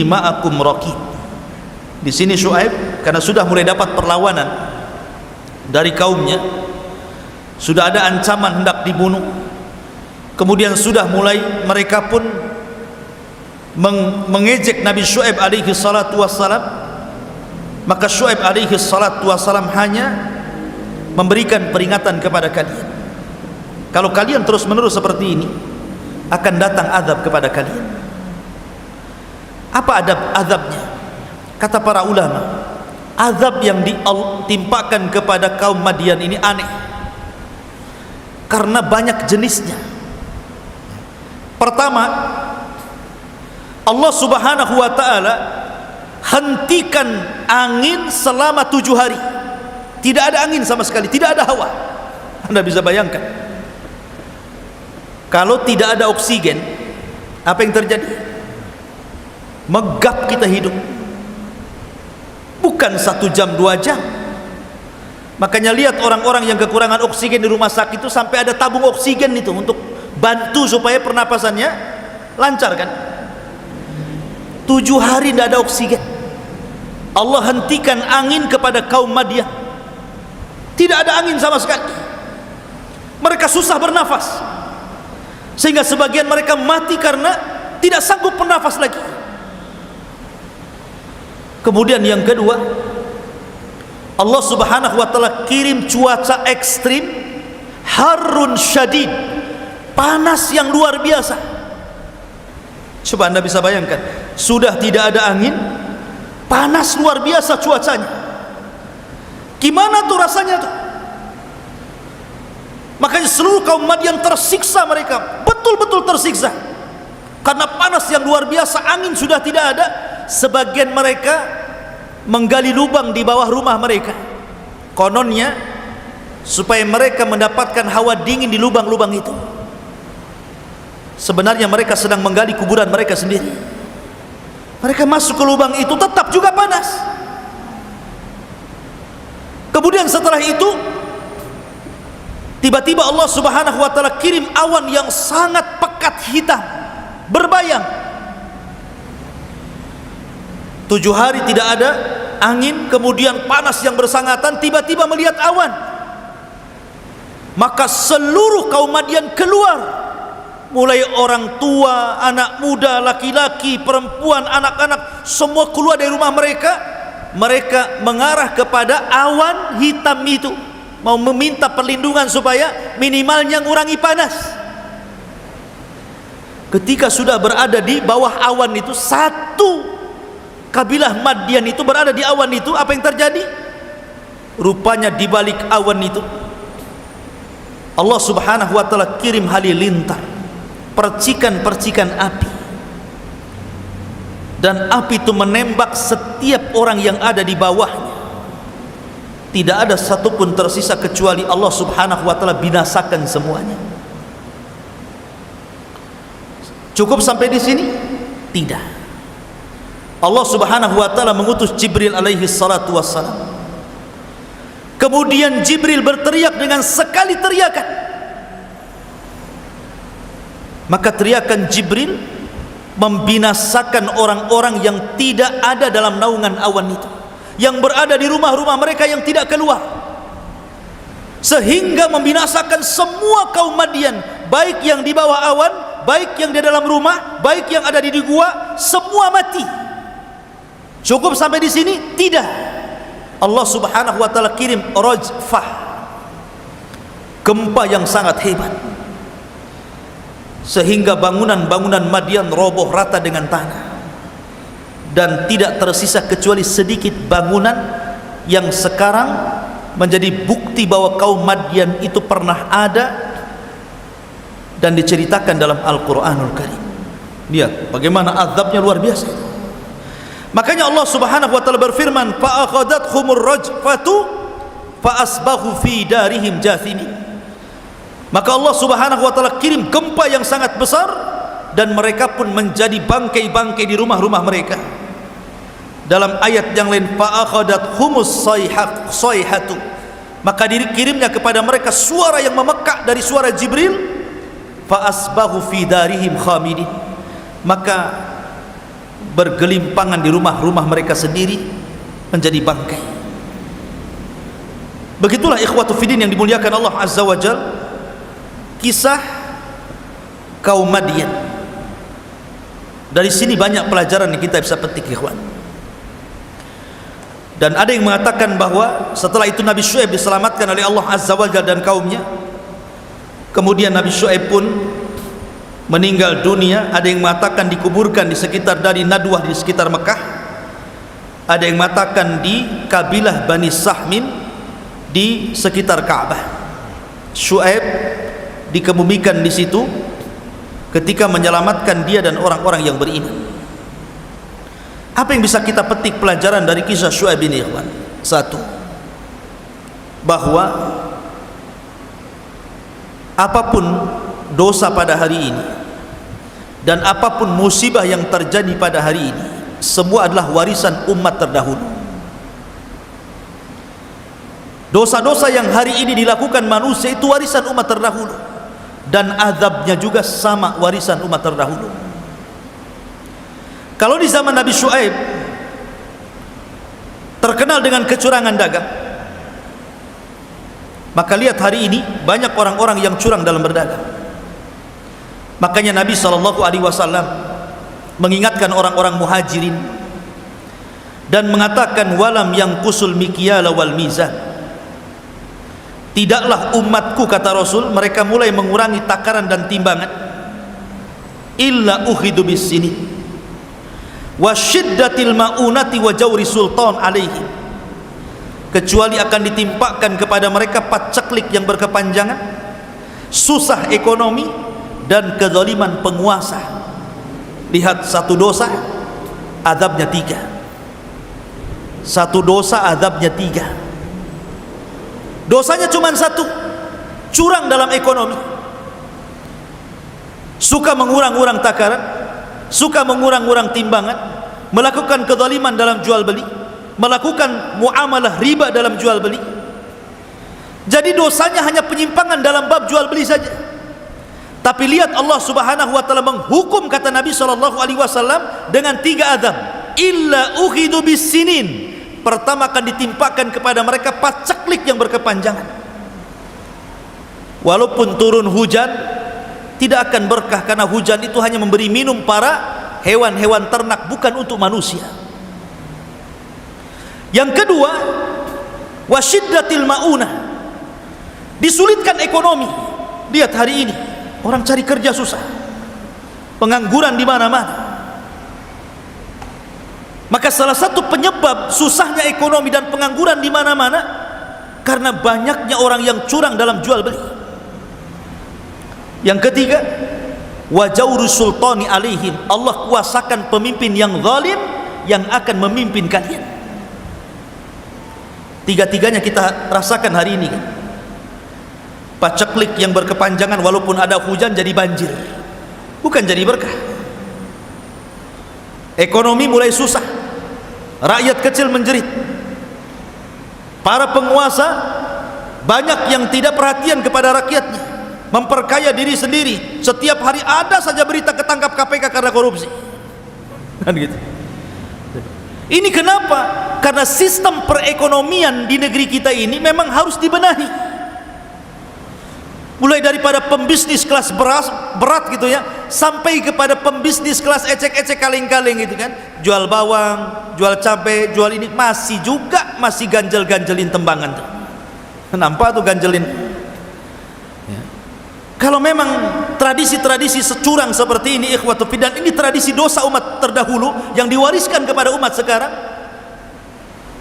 ma'akum raqib. Di sini Syuaib karena sudah mulai dapat perlawanan dari kaumnya, sudah ada ancaman hendak dibunuh, kemudian sudah mulai mereka pun mengejek Nabi Syuaib alaihi salatu wassalam, maka Syuaib alaihi salatu wassalam hanya memberikan peringatan kepada kalian, kalau kalian terus menerus seperti ini akan datang azab kepada kalian. Apa azabnya? Kata para ulama, azab yang ditimpakan kepada kaum Madian ini aneh karena banyak jenisnya. Pertama, Allah subhanahu wa ta'ala hentikan angin selama 7 hari. Tidak ada angin sama sekali, tidak ada hawa. Anda bisa bayangkan, kalau tidak ada oksigen, apa yang terjadi? Megap kita hidup, bukan 1 jam 2 jam. Makanya lihat orang-orang yang kekurangan oksigen di rumah sakit itu sampai ada tabung oksigen itu untuk bantu supaya pernapasannya lancar kan. 7 hari tidak ada oksigen. Allah hentikan angin kepada kaum Madian, tidak ada angin sama sekali. Mereka susah bernafas sehingga sebagian mereka mati karena tidak sanggup bernafas lagi. Kemudian yang kedua, Allah subhanahu wa ta'ala kirim cuaca ekstrim, harun syadid, panas yang luar biasa. Coba Anda bisa bayangkan, sudah tidak ada angin, panas luar biasa cuacanya. Gimana tuh rasanya tuh? Makanya seluruh kaum Madian tersiksa, mereka betul-betul tersiksa karena panas yang luar biasa, angin sudah tidak ada. Sebagian mereka menggali lubang di bawah rumah mereka, kononnya supaya mereka mendapatkan hawa dingin di lubang-lubang itu. Sebenarnya mereka sedang menggali kuburan mereka sendiri. Mereka masuk ke lubang itu tetap juga panas. Kemudian setelah itu tiba-tiba Allah subhanahu wa ta'ala kirim awan yang sangat pekat hitam berbayang. 7 hari tidak ada angin, kemudian panas yang bersangatan, tiba-tiba melihat awan, maka seluruh kaum Madian keluar, mulai orang tua, anak muda, laki-laki, perempuan, anak-anak, semua keluar dari rumah mereka. Mereka mengarah kepada awan hitam itu, mau meminta perlindungan supaya minimalnya mengurangi panas. Ketika sudah berada di bawah awan itu, satu kabilah Madian itu berada di awan itu, apa yang terjadi? Rupanya di balik awan itu Allah subhanahu wa ta'ala kirim halilintar, percikan-percikan api, dan api itu menembak setiap orang yang ada di bawahnya. Tidak ada satupun tersisa kecuali Allah subhanahu wa ta'ala binasakan semuanya. Cukup sampai di sini? Tidak. Allah subhanahu wa ta'ala mengutus Jibril alaihi salatu wassalam. Kemudian Jibril berteriak dengan sekali teriakan, maka teriakan Jibril membinasakan orang-orang yang tidak ada dalam naungan awan itu, yang berada di rumah-rumah mereka yang tidak keluar, sehingga membinasakan semua kaum Madian, baik yang di bawah awan, baik yang di dalam rumah, baik yang ada di gua, semua mati. Cukup sampai di sini? Tidak. Allah subhanahu wa ta'ala kirim rajfah, gempa yang sangat hebat, sehingga bangunan-bangunan Madian roboh rata dengan tanah, dan tidak tersisa kecuali sedikit bangunan yang sekarang menjadi bukti bahwa kaum Madian itu pernah ada dan diceritakan dalam Al-Quranul Karim. Lihat bagaimana azabnya luar biasa. Makanya Allah Subhanahu wa taala berfirman, fa akhadathumur rajfatu fa asbahu fi darihim jathimin. Maka Allah Subhanahu wa taala kirim gempa yang sangat besar dan mereka pun menjadi bangkai-bangkai di rumah-rumah mereka. Dalam ayat yang lain, fa akhadathhumus sayhatu, maka dikirimnya kepada mereka suara yang memekak dari suara Jibril, fa asbahu fi darihim khamidin, maka bergelimpangan di rumah-rumah mereka sendiri menjadi bangkai. Begitulah ikhwatu fiddin yang dimuliakan Allah Azza wa Jalla, kisah kaum Madian. Dari sini banyak pelajaran yang kita bisa petik, ikhwan. Dan ada yang mengatakan bahwa setelah itu Nabi Syuaib diselamatkan oleh Allah Azza wa Jalla dan kaumnya. Kemudian Nabi Syuaib pun meninggal dunia. Ada yang mengatakan dikuburkan di sekitar dari Nadwah di sekitar Mekah. Ada yang mengatakan di kabilah Bani Sahmin di sekitar Ka'bah. Syuaib dikebumikan di situ ketika menyelamatkan dia dan orang-orang yang beriman. Apa yang bisa kita petik pelajaran dari kisah Syuaib ini, ikhwan? Satu, bahwa apapun dosa pada hari ini dan apapun musibah yang terjadi pada hari ini, semua adalah warisan umat terdahulu. Dosa-dosa yang hari ini dilakukan manusia itu warisan umat terdahulu, dan azabnya juga sama warisan umat terdahulu. Kalau di zaman Nabi Syuaib terkenal dengan kecurangan dagang, maka lihat hari ini banyak orang-orang yang curang dalam berdagang. Makanya Nabi SAW mengingatkan orang-orang muhajirin dan mengatakan, walam yang kusul mikyala wal mizan, tidaklah umatku, kata Rasul, mereka mulai mengurangi takaran dan timbangan, illa ukhidu bis sinin wa syiddatil ma'unati wa jawri sultan alaihim, kecuali akan ditimpakan kepada mereka paceklik yang berkepanjangan, susah ekonomi, dan kezaliman penguasa. Lihat, satu dosa azabnya 3. Satu dosa azabnya 3. Dosanya cuma satu, curang dalam ekonomi, suka mengurang-urang takaran, suka mengurang-urang timbangan, melakukan kezaliman dalam jual beli, melakukan muamalah riba dalam jual beli. Jadi dosanya hanya penyimpangan dalam bab jual beli saja. Tapi lihat Allah Subhanahu wa taala menghukum, kata Nabi SAW, dengan 3 azab. Illa ukhidu bis sinin, pertama akan ditimpakan kepada mereka paceklik yang berkepanjangan. Walaupun turun hujan, tidak akan berkah, karena hujan itu hanya memberi minum para hewan-hewan ternak, bukan untuk manusia. Yang kedua, wasyiddatil ma'unah, disulitkan ekonomi. Lihat hari ini orang cari kerja susah, pengangguran di mana-mana. Maka salah satu penyebab susahnya ekonomi dan pengangguran di mana-mana karena banyaknya orang yang curang dalam jual beli. Yang ketiga, wa jawru sultani alaihim, Allah kuasakan pemimpin yang zalim yang akan memimpin kalian. Tiga-tiganya kita rasakan hari ini kan. Paceklik yang berkepanjangan, walaupun ada hujan jadi banjir, bukan jadi berkah. Ekonomi mulai susah, rakyat kecil menjerit, para penguasa banyak yang tidak perhatian kepada rakyatnya, memperkaya diri sendiri. Setiap hari ada saja berita ketangkap KPK karena korupsi, kan gitu. Ini kenapa? Karena sistem perekonomian di negeri kita ini memang harus dibenahi. Mulai daripada pembisnis kelas berat gitu ya, sampai kepada pembisnis kelas ecek-ecek kaleng-kaleng gitu kan. Jual bawang, jual cabai, jual ini, masih ganjel-ganjelin tembangan tuh. Nampak tuh ganjelin. Ya. Kalau memang tradisi-tradisi securang seperti ini, ikhwatu fiddin, ini tradisi dosa umat terdahulu yang diwariskan kepada umat sekarang,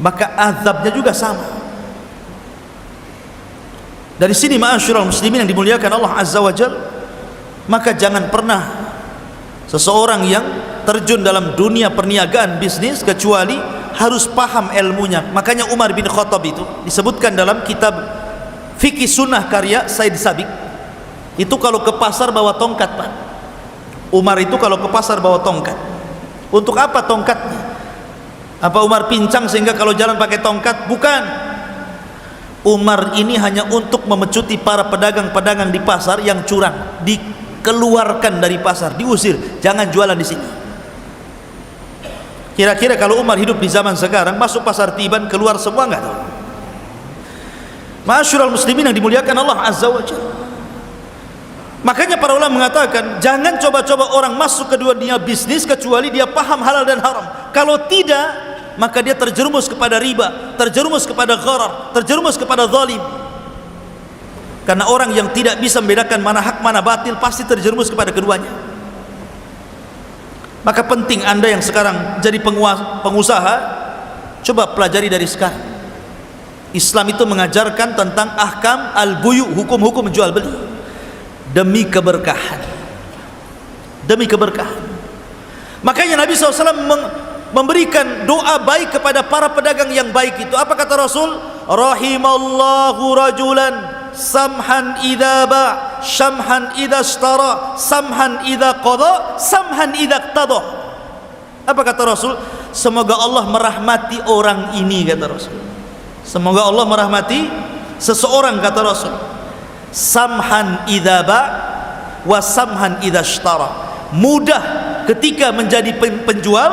maka azabnya juga sama. Dari sini ma'asyiral muslimin yang dimuliakan Allah Azza wa Jalla, maka jangan pernah seseorang yang terjun dalam dunia perniagaan bisnis kecuali harus paham ilmunya. Makanya Umar bin Khattab itu disebutkan dalam kitab Fikih Sunnah karya Said Sabiq, itu kalau ke pasar bawa tongkat, Pak. Umar itu kalau ke pasar bawa tongkat. Untuk apa tongkatnya? Apa Umar pincang sehingga kalau jalan pakai tongkat? Bukan. Umar ini hanya untuk memecuti para pedagang-pedagang di pasar yang curang, dikeluarkan dari pasar, diusir, jangan jualan di sini. Kira-kira kalau Umar hidup di zaman sekarang, masuk pasar Tiban, keluar semua, enggak tahu. Ma'asyiral muslimin yang dimuliakan Allah Azza wa Jalla. Makanya para ulama mengatakan, jangan coba-coba orang masuk ke dunia bisnis kecuali dia paham halal dan haram. Kalau tidak, maka dia terjerumus kepada riba, terjerumus kepada gharar, terjerumus kepada zalim. Karena orang yang tidak bisa membedakan mana hak mana batil pasti terjerumus kepada keduanya. Maka penting Anda yang sekarang jadi pengusaha, coba pelajari dari sekarang. Islam itu mengajarkan tentang ahkam al-buyu, hukum-hukum jual beli, demi keberkahan, demi keberkahan. Makanya Nabi SAW memberikan doa baik kepada para pedagang yang baik itu. Apa kata Rasul? Rahimallahu rajulan samhan idza ba', syamhan idza ishtara, samhan idza qada, samhan idza iqtada. Apa kata Rasul? Semoga Allah merahmati orang ini, kata Rasul. Semoga Allah merahmati seseorang, kata Rasul. Samhan idza ba' wa samhan idza ishtara. Mudah ketika menjadi penjual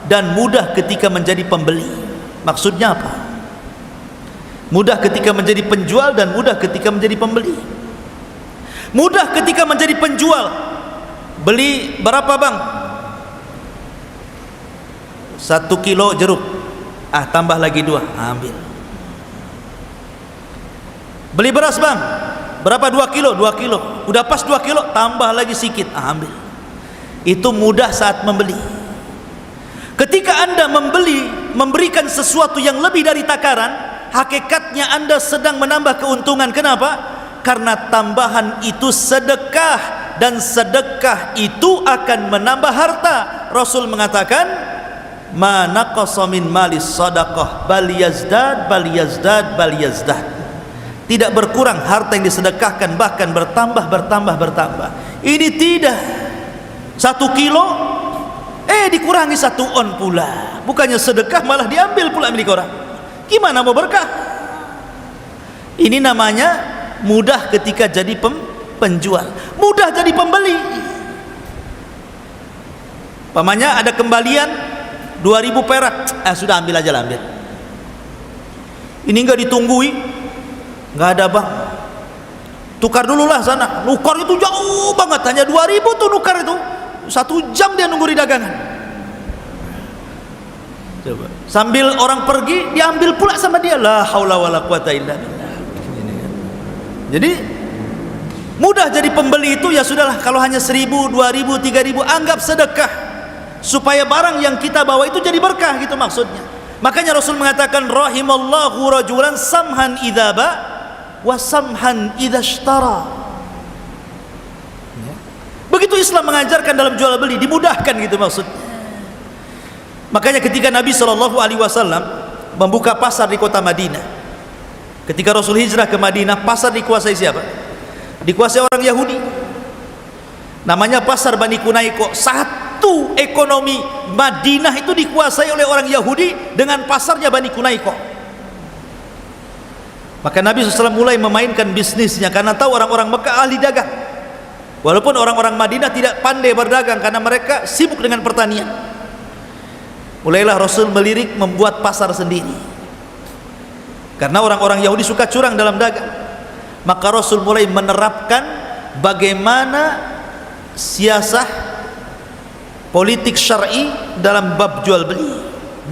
dan mudah ketika menjadi pembeli. Maksudnya apa? Mudah ketika menjadi penjual dan mudah ketika menjadi pembeli. Mudah ketika menjadi penjual. Beli berapa, Bang? 1 kilo jeruk. Tambah lagi 2, ambil. Beli beras, Bang, berapa? 2 kilo? 2 kilo. Udah pas 2 kilo, tambah lagi sedikit, ambil. Itu mudah saat membeli. Ketika Anda memberikan sesuatu yang lebih dari takaran, hakikatnya Anda sedang menambah keuntungan. Kenapa? Karena tambahan itu sedekah, dan sedekah itu akan menambah harta. Rasul mengatakan, ma naqasa min malis sadaqah bal yazdad bal yazdad bal yazdad. Tidak berkurang harta yang disedekahkan, bahkan bertambah. Ini tidak. 1 kilo dikurangi 1 on pula. Bukannya sedekah, malah diambil pula milik orang. Gimana mau berkah? Ini namanya mudah ketika jadi penjual, mudah jadi pembeli. Pamannya ada kembalian 2000 perak, sudah ambil aja lah, ambil. Ini enggak ditunggui, enggak ada, Bang, tukar dulu lah sana. Nukar itu jauh banget, hanya 2000 tuh nukar itu. 1 jam dia nunggu di dagangan. Coba. Sambil orang pergi, diambil pula sama dia. La haula wala quwata illa billah. Jadi mudah jadi pembeli itu, ya sudahlah, kalau hanya 1000, 2000, 3000 anggap sedekah, supaya barang yang kita bawa itu jadi berkah, gitu maksudnya. Makanya Rasul mengatakan, rahimallahu rajulan samhan idza ba' wa samhan idza ishtara. Begitu Islam mengajarkan dalam jual beli, dimudahkan, gitu maksudnya. Makanya ketika Nabi SAW membuka pasar di kota Madinah, ketika Rasul hijrah ke Madinah, pasar dikuasai siapa? Dikuasai orang Yahudi. Namanya pasar Bani Kunaiko. Satu ekonomi Madinah itu dikuasai oleh orang Yahudi dengan pasarnya Bani Kunaiko. Maka Nabi SAW mulai memainkan bisnisnya, karena tahu orang-orang Mekah ahli dagang. Walaupun orang-orang Madinah tidak pandai berdagang karena mereka sibuk dengan pertanian. Mulailah Rasul melirik membuat pasar sendiri, karena orang-orang Yahudi suka curang dalam dagang. Maka Rasul mulai menerapkan bagaimana siasah politik syar'i dalam bab jual beli.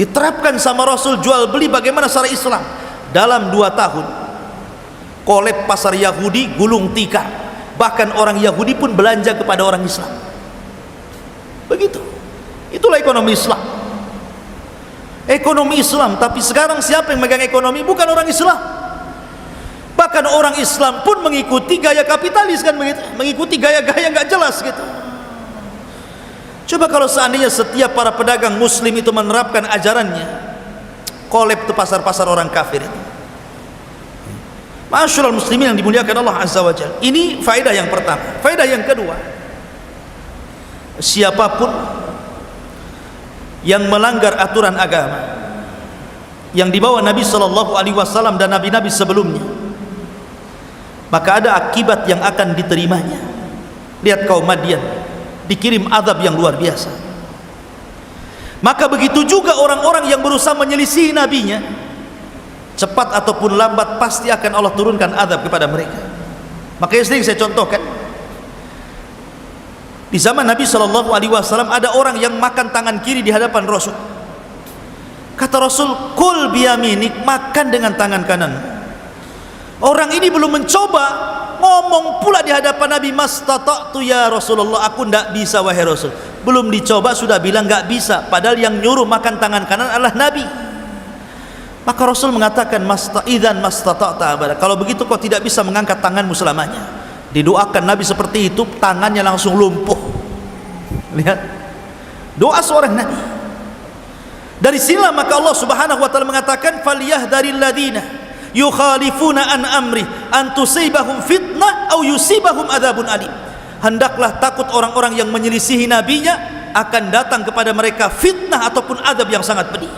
Diterapkan sama Rasul jual beli bagaimana secara Islam. Dalam 2 tahun kolab pasar Yahudi gulung tikar. Bahkan orang Yahudi pun belanja kepada orang Islam. Begitu. Itulah ekonomi Islam. Ekonomi Islam. Tapi sekarang siapa yang megang ekonomi? Bukan orang Islam. Bahkan orang Islam pun mengikuti gaya kapitalis kan begitu, mengikuti gaya-gaya nggak jelas gitu. Coba kalau seandainya setiap para pedagang Muslim itu menerapkan ajarannya, kolab tuh pasar-pasar orang kafir itu. Masyaallah muslimin yang dimuliakan Allah Azza wa Jalla. Ini faedah yang pertama. Faedah yang kedua, siapapun yang melanggar aturan agama yang dibawa Nabi sallallahu alaihi wasallam dan nabi-nabi sebelumnya, maka ada akibat yang akan diterimanya. Lihat kaum Madian, dikirim azab yang luar biasa. Maka begitu juga orang-orang yang berusaha menyelisihi nabinya, cepat ataupun lambat pasti akan Allah turunkan azab kepada mereka. Makanya sering saya contohkan, di zaman Nabi sallallahu alaihi wasallam ada orang yang makan tangan kiri di hadapan Rasul. Kata Rasul, "Kul biyaminik," makan dengan tangan kanan. Orang ini belum mencoba, ngomong pula di hadapan Nabi, "Mastata'tu ya Rasulullah," aku tidak bisa wahai Rasul. Belum dicoba sudah bilang nggak bisa, padahal yang nyuruh makan tangan kanan adalah Nabi. Maka Rasul mengatakan, "Idzan mastata'ta abada." Kalau begitu kau tidak bisa mengangkat tanganmu selamanya. Didoakan Nabi seperti itu, tangannya langsung lumpuh. Lihat doa seorang Nabi. Dari sinilah maka Allah Subhanahu wa taala mengatakan, "Falyahdharil ladzina yukhalifuna an amri an tusibahum fitnah aw yusibahum adzabun alim." Hendaklah takut orang-orang yang menyelisihi nabinya, akan datang kepada mereka fitnah ataupun azab yang sangat pedih.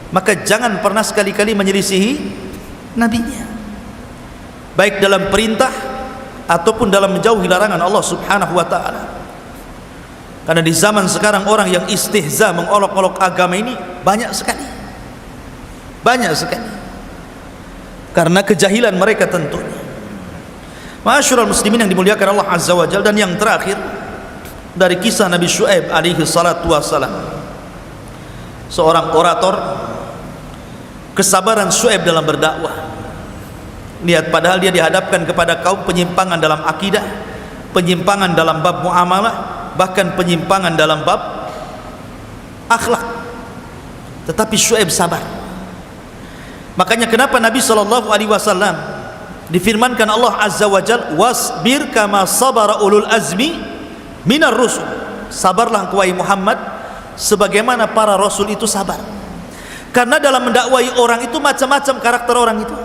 Maka jangan pernah sekali-kali menyelisihi nabinya, baik dalam perintah ataupun dalam menjauhi larangan Allah Subhanahu wa taala. Karena di zaman sekarang orang yang istihza, mengolok-olok agama ini banyak sekali. Banyak sekali. Karena kejahilan mereka tentunya. Ma'asyiral muslimin yang dimuliakan Allah Azza wa Jalla. Dan yang terakhir dari kisah Nabi Syuaib alaihi salatu wassalam, seorang orator, kesabaran Syuaib dalam berdakwah. Lihat, padahal dia dihadapkan kepada kaum penyimpangan dalam akidah, penyimpangan dalam bab muamalah, bahkan penyimpangan dalam bab akhlak, tetapi Syuaib sabar. Makanya kenapa Nabi SAW difirmankan Allah Azza wa Jalla, "Wasbir kama sabara ulul azmi minar rusul." Sabarlah engkau wahai Muhammad sebagaimana para rasul itu sabar. Karena dalam mendakwahi orang itu macam-macam karakter orang itu.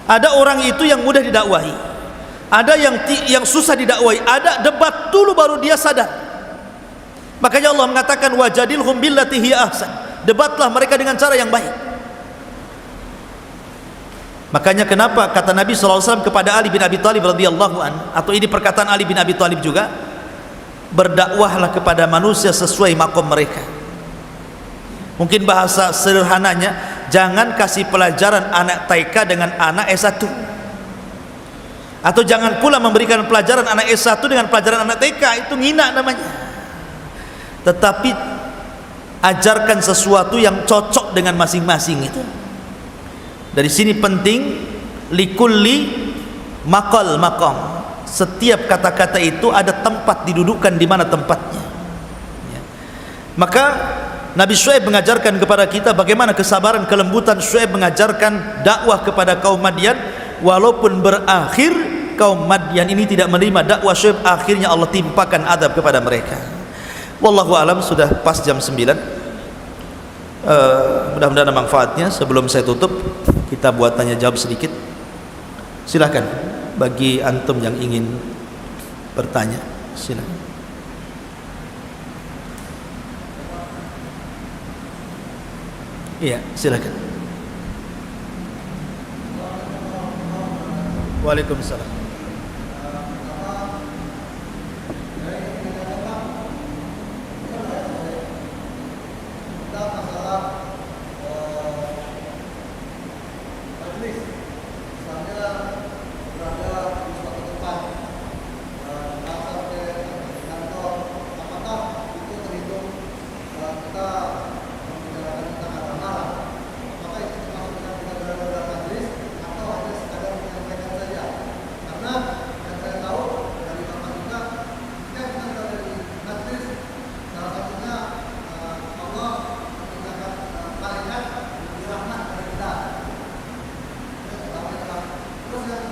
Ada orang itu yang mudah didakwahi, ada yang susah didakwahi, ada debat dulu baru dia sadar. Makanya Allah mengatakan, "Wajadilhum billati hiya ahsan." Debatlah mereka dengan cara yang baik. Makanya kenapa kata Nabi SAW kepada Ali bin Abi Thalib radhiyallahu an, atau ini perkataan Ali bin Abi Thalib juga, berdakwahlah kepada manusia sesuai makom mereka. Mungkin bahasa sederhananya, jangan kasih pelajaran anak TK dengan anak S1, atau jangan pula memberikan pelajaran anak S1 dengan pelajaran anak TK, itu ngina namanya. Tetapi ajarkan sesuatu yang cocok dengan masing-masing itu. Dari sini penting, likulli maqal maqam. Setiap kata-kata itu ada tempat didudukkan di mana tempatnya. Ya. Maka Nabi Syuaib mengajarkan kepada kita bagaimana kesabaran, kelembutan. Syuaib mengajarkan dakwah kepada kaum Madian, walaupun berakhir kaum Madian ini tidak menerima dakwah Syuaib, akhirnya Allah timpakan adab kepada mereka. Wallahu alam. Sudah pas jam 9. Mudah-mudahan ada manfaatnya. Sebelum saya tutup, kita buat tanya jawab sedikit. Silakan bagi antum yang ingin bertanya, silakan. Iya, silakan. Waalaikumsalam.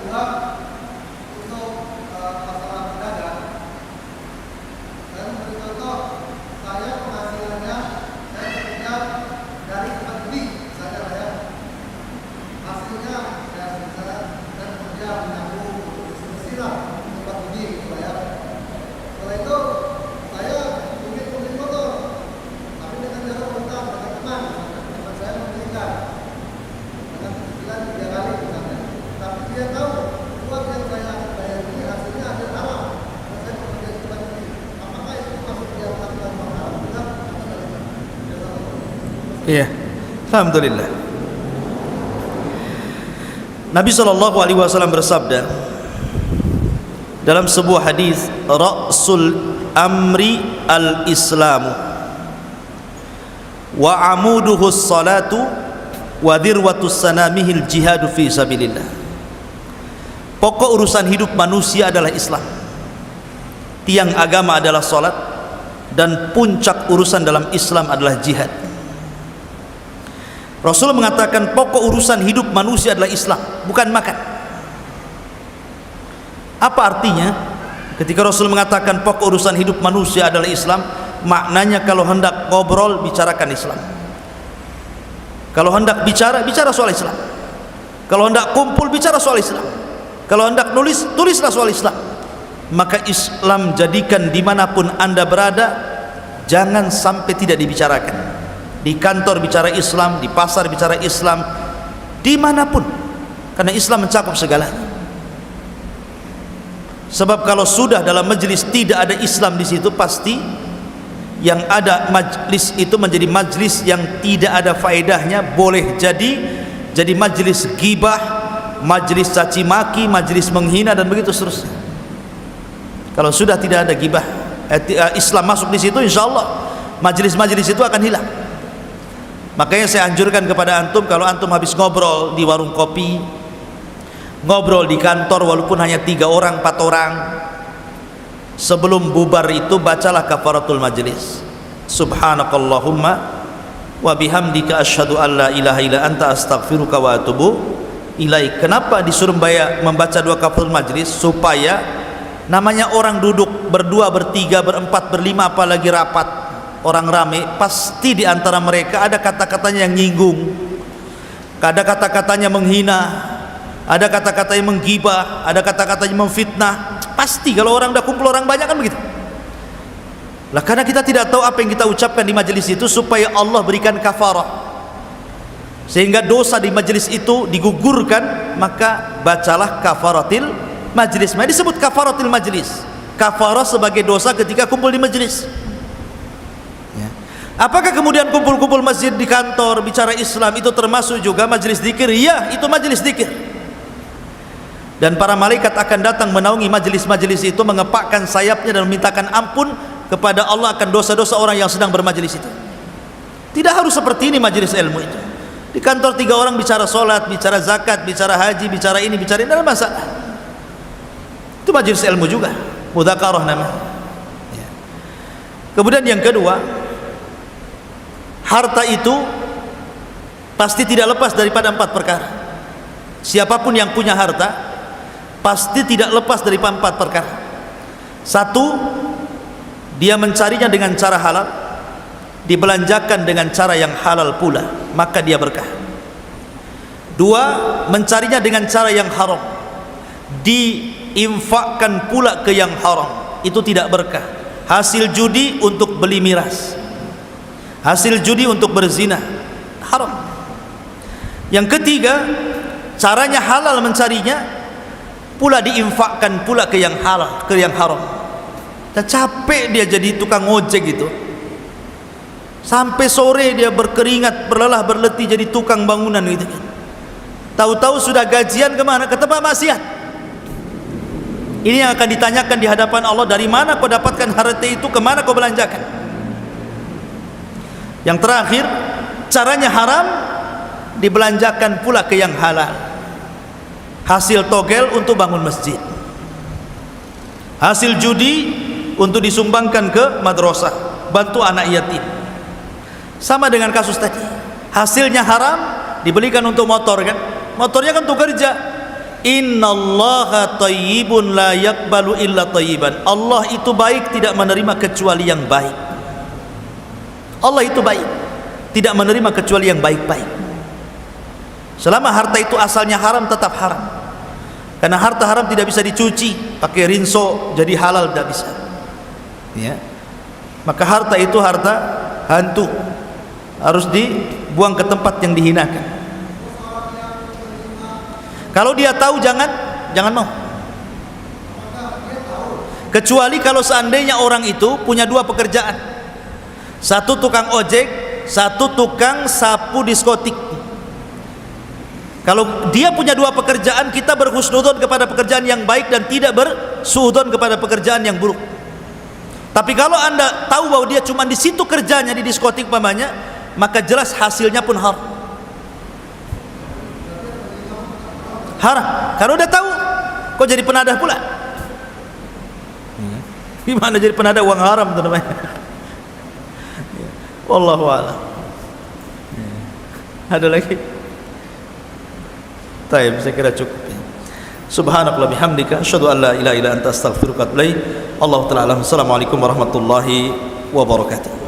kedua untuk masalah pedagang. Saya memberi contoh, saya penghasilannya saya bekerja dari tempat beli saja ya. Hasilnya saya bekerja menabung mesin-mesinan tempat beli gitu ya. Setelah itu saya mungkin motor, tapi dengan cara utang dengan teman saya membelikan dengan cicilan 3 kali misalnya. Tapi dia tahu uang yang saya bayar ini hasilnya hasil haram dan saya bekerja di tempat beli. Apakah itu masuk dia melakukan uang haram? Tidak. Iya. Alhamdulillah. Nabi SAW bersabda dalam sebuah hadis, ra'sul amri al-islamu wa amuduhu salatu wa dirwatus sanamihil jihadu fi sabilillah. Pokok urusan hidup manusia adalah Islam, tiang agama adalah salat, dan puncak urusan dalam Islam adalah jihad. Rasul mengatakan pokok urusan hidup manusia adalah Islam, bukan makan. Apa artinya ketika Rasul mengatakan pokok urusan hidup manusia adalah Islam? Maknanya kalau hendak ngobrol, bicarakan Islam. Kalau hendak bicara, bicara soal Islam. Kalau hendak kumpul, bicara soal Islam. Kalau hendak nulis, tulislah soal Islam. Maka Islam jadikan dimanapun anda berada, jangan sampai tidak dibicarakan. Di kantor bicara Islam, di pasar bicara Islam, dimanapun, karena Islam mencakup segalanya. Sebab kalau sudah dalam majelis tidak ada Islam di situ, pasti yang ada majlis itu menjadi majlis yang tidak ada faedahnya. Boleh jadi majlis ghibah, majlis caci maki, majlis menghina, dan begitu seterusnya. Kalau sudah tidak ada ghibah, Islam masuk di situ, insya Allah majlis-majlis itu akan hilang. Makanya saya anjurkan kepada antum, kalau antum habis ngobrol di warung kopi, ngobrol di kantor walaupun hanya 3 orang 4 orang, sebelum bubar itu bacalah kafaratul majlis. Subhanakallahumma wa bihamdika asyhadu an la ilaha illa anta astaghfiruka wa atubu ilaik. Kenapa disuruh membaca 2 kafaratul majlis? Supaya namanya orang duduk berdua, bertiga, berempat, berlima, apalagi rapat, orang rame, pasti di antara mereka ada kata-katanya yang nyinggung, ada kata-katanya menghina, ada kata-katanya menggibah, ada kata-katanya memfitnah. Pasti kalau orang udah kumpul orang banyak kan begitu. Lah karena kita tidak tahu apa yang kita ucapkan di majelis itu, supaya Allah berikan kafarah sehingga dosa di majelis itu digugurkan, maka bacalah kafaratil majlis. Maka disebut kafaratil majlis, kafarah sebagai dosa ketika kumpul di majelis. Apakah kemudian kumpul-kumpul masjid di kantor bicara Islam itu termasuk juga majelis zikir? Ya, itu majelis zikir. Dan para malaikat akan datang menaungi majelis-majelis itu, mengepakkan sayapnya dan memintakan ampun kepada Allah akan dosa-dosa orang yang sedang bermajelis itu. Tidak harus seperti ini majelis ilmu itu. Di kantor 3 orang bicara sholat, bicara zakat, bicara haji, bicara ini, bicara ini, dalam masalah. Itu majelis ilmu juga, mudzakarah namanya. Kemudian yang kedua, harta itu pasti tidak lepas daripada 4 perkara. Siapapun yang punya harta pasti tidak lepas dari 4 perkara. 1, dia mencarinya dengan cara halal, dibelanjakan dengan cara yang halal pula, maka dia berkah. 2, mencarinya dengan cara yang haram, diinfakkan pula ke yang haram, itu tidak berkah. Hasil judi untuk beli miras, hasil judi untuk berzina, haram. Yang ketiga, caranya halal mencarinya, pula diinfakkan pula ke yang halal, ke yang haram. Dan capek dia jadi tukang ojek gitu, sampai sore dia berkeringat, berlelah berletih jadi tukang bangunan gitu. Tahu-tahu sudah gajian kemana? Ke tempat maksiat. Ini yang akan ditanyakan di hadapan Allah, dari mana kau dapatkan harta itu, kemana kau belanjakan? Yang terakhir, caranya haram, dibelanjakan pula ke yang halal. Hasil togel untuk bangun masjid, hasil judi untuk disumbangkan ke madrasah, bantu anak yatim. Sama dengan kasus tadi, hasilnya haram, dibelikan untuk motor kan, motornya kan untuk kerja, Innallaha thayyibun la yaqbalu illa thayyiban. Allah itu baik, tidak menerima kecuali yang baik. Allah itu baik, tidak menerima kecuali yang baik-baik. Selama harta itu asalnya haram, tetap haram. Karena harta haram tidak bisa dicuci pakai rinso jadi halal, tidak bisa. Ya. Maka harta itu harta hantu, harus dibuang ke tempat yang dihinakan. Kalau dia tahu jangan mau. Kecuali kalau seandainya orang itu punya dua pekerjaan, satu tukang ojek, satu tukang sapu diskotik. Kalau dia punya dua pekerjaan, kita berhusnudzon kepada pekerjaan yang baik dan tidak bersuudzon kepada pekerjaan yang buruk. Tapi kalau Anda tahu bahwa dia cuma di situ kerjanya, di diskotik umpamanya, maka jelas hasilnya pun haram. Haram. Kalau udah tahu, kok jadi penadah pula? Gimana jadi penadah uang haram itu namanya? Wallahu a'lam. Ada lagi? Taib, saya kira cukup. Subhanakallah bihamdika asyhadu an la ilaha illa anta astaghfiruka wa atubu ilaik. Allahu ta'ala alam. Assalamualaikum warahmatullahi wabarakatuh.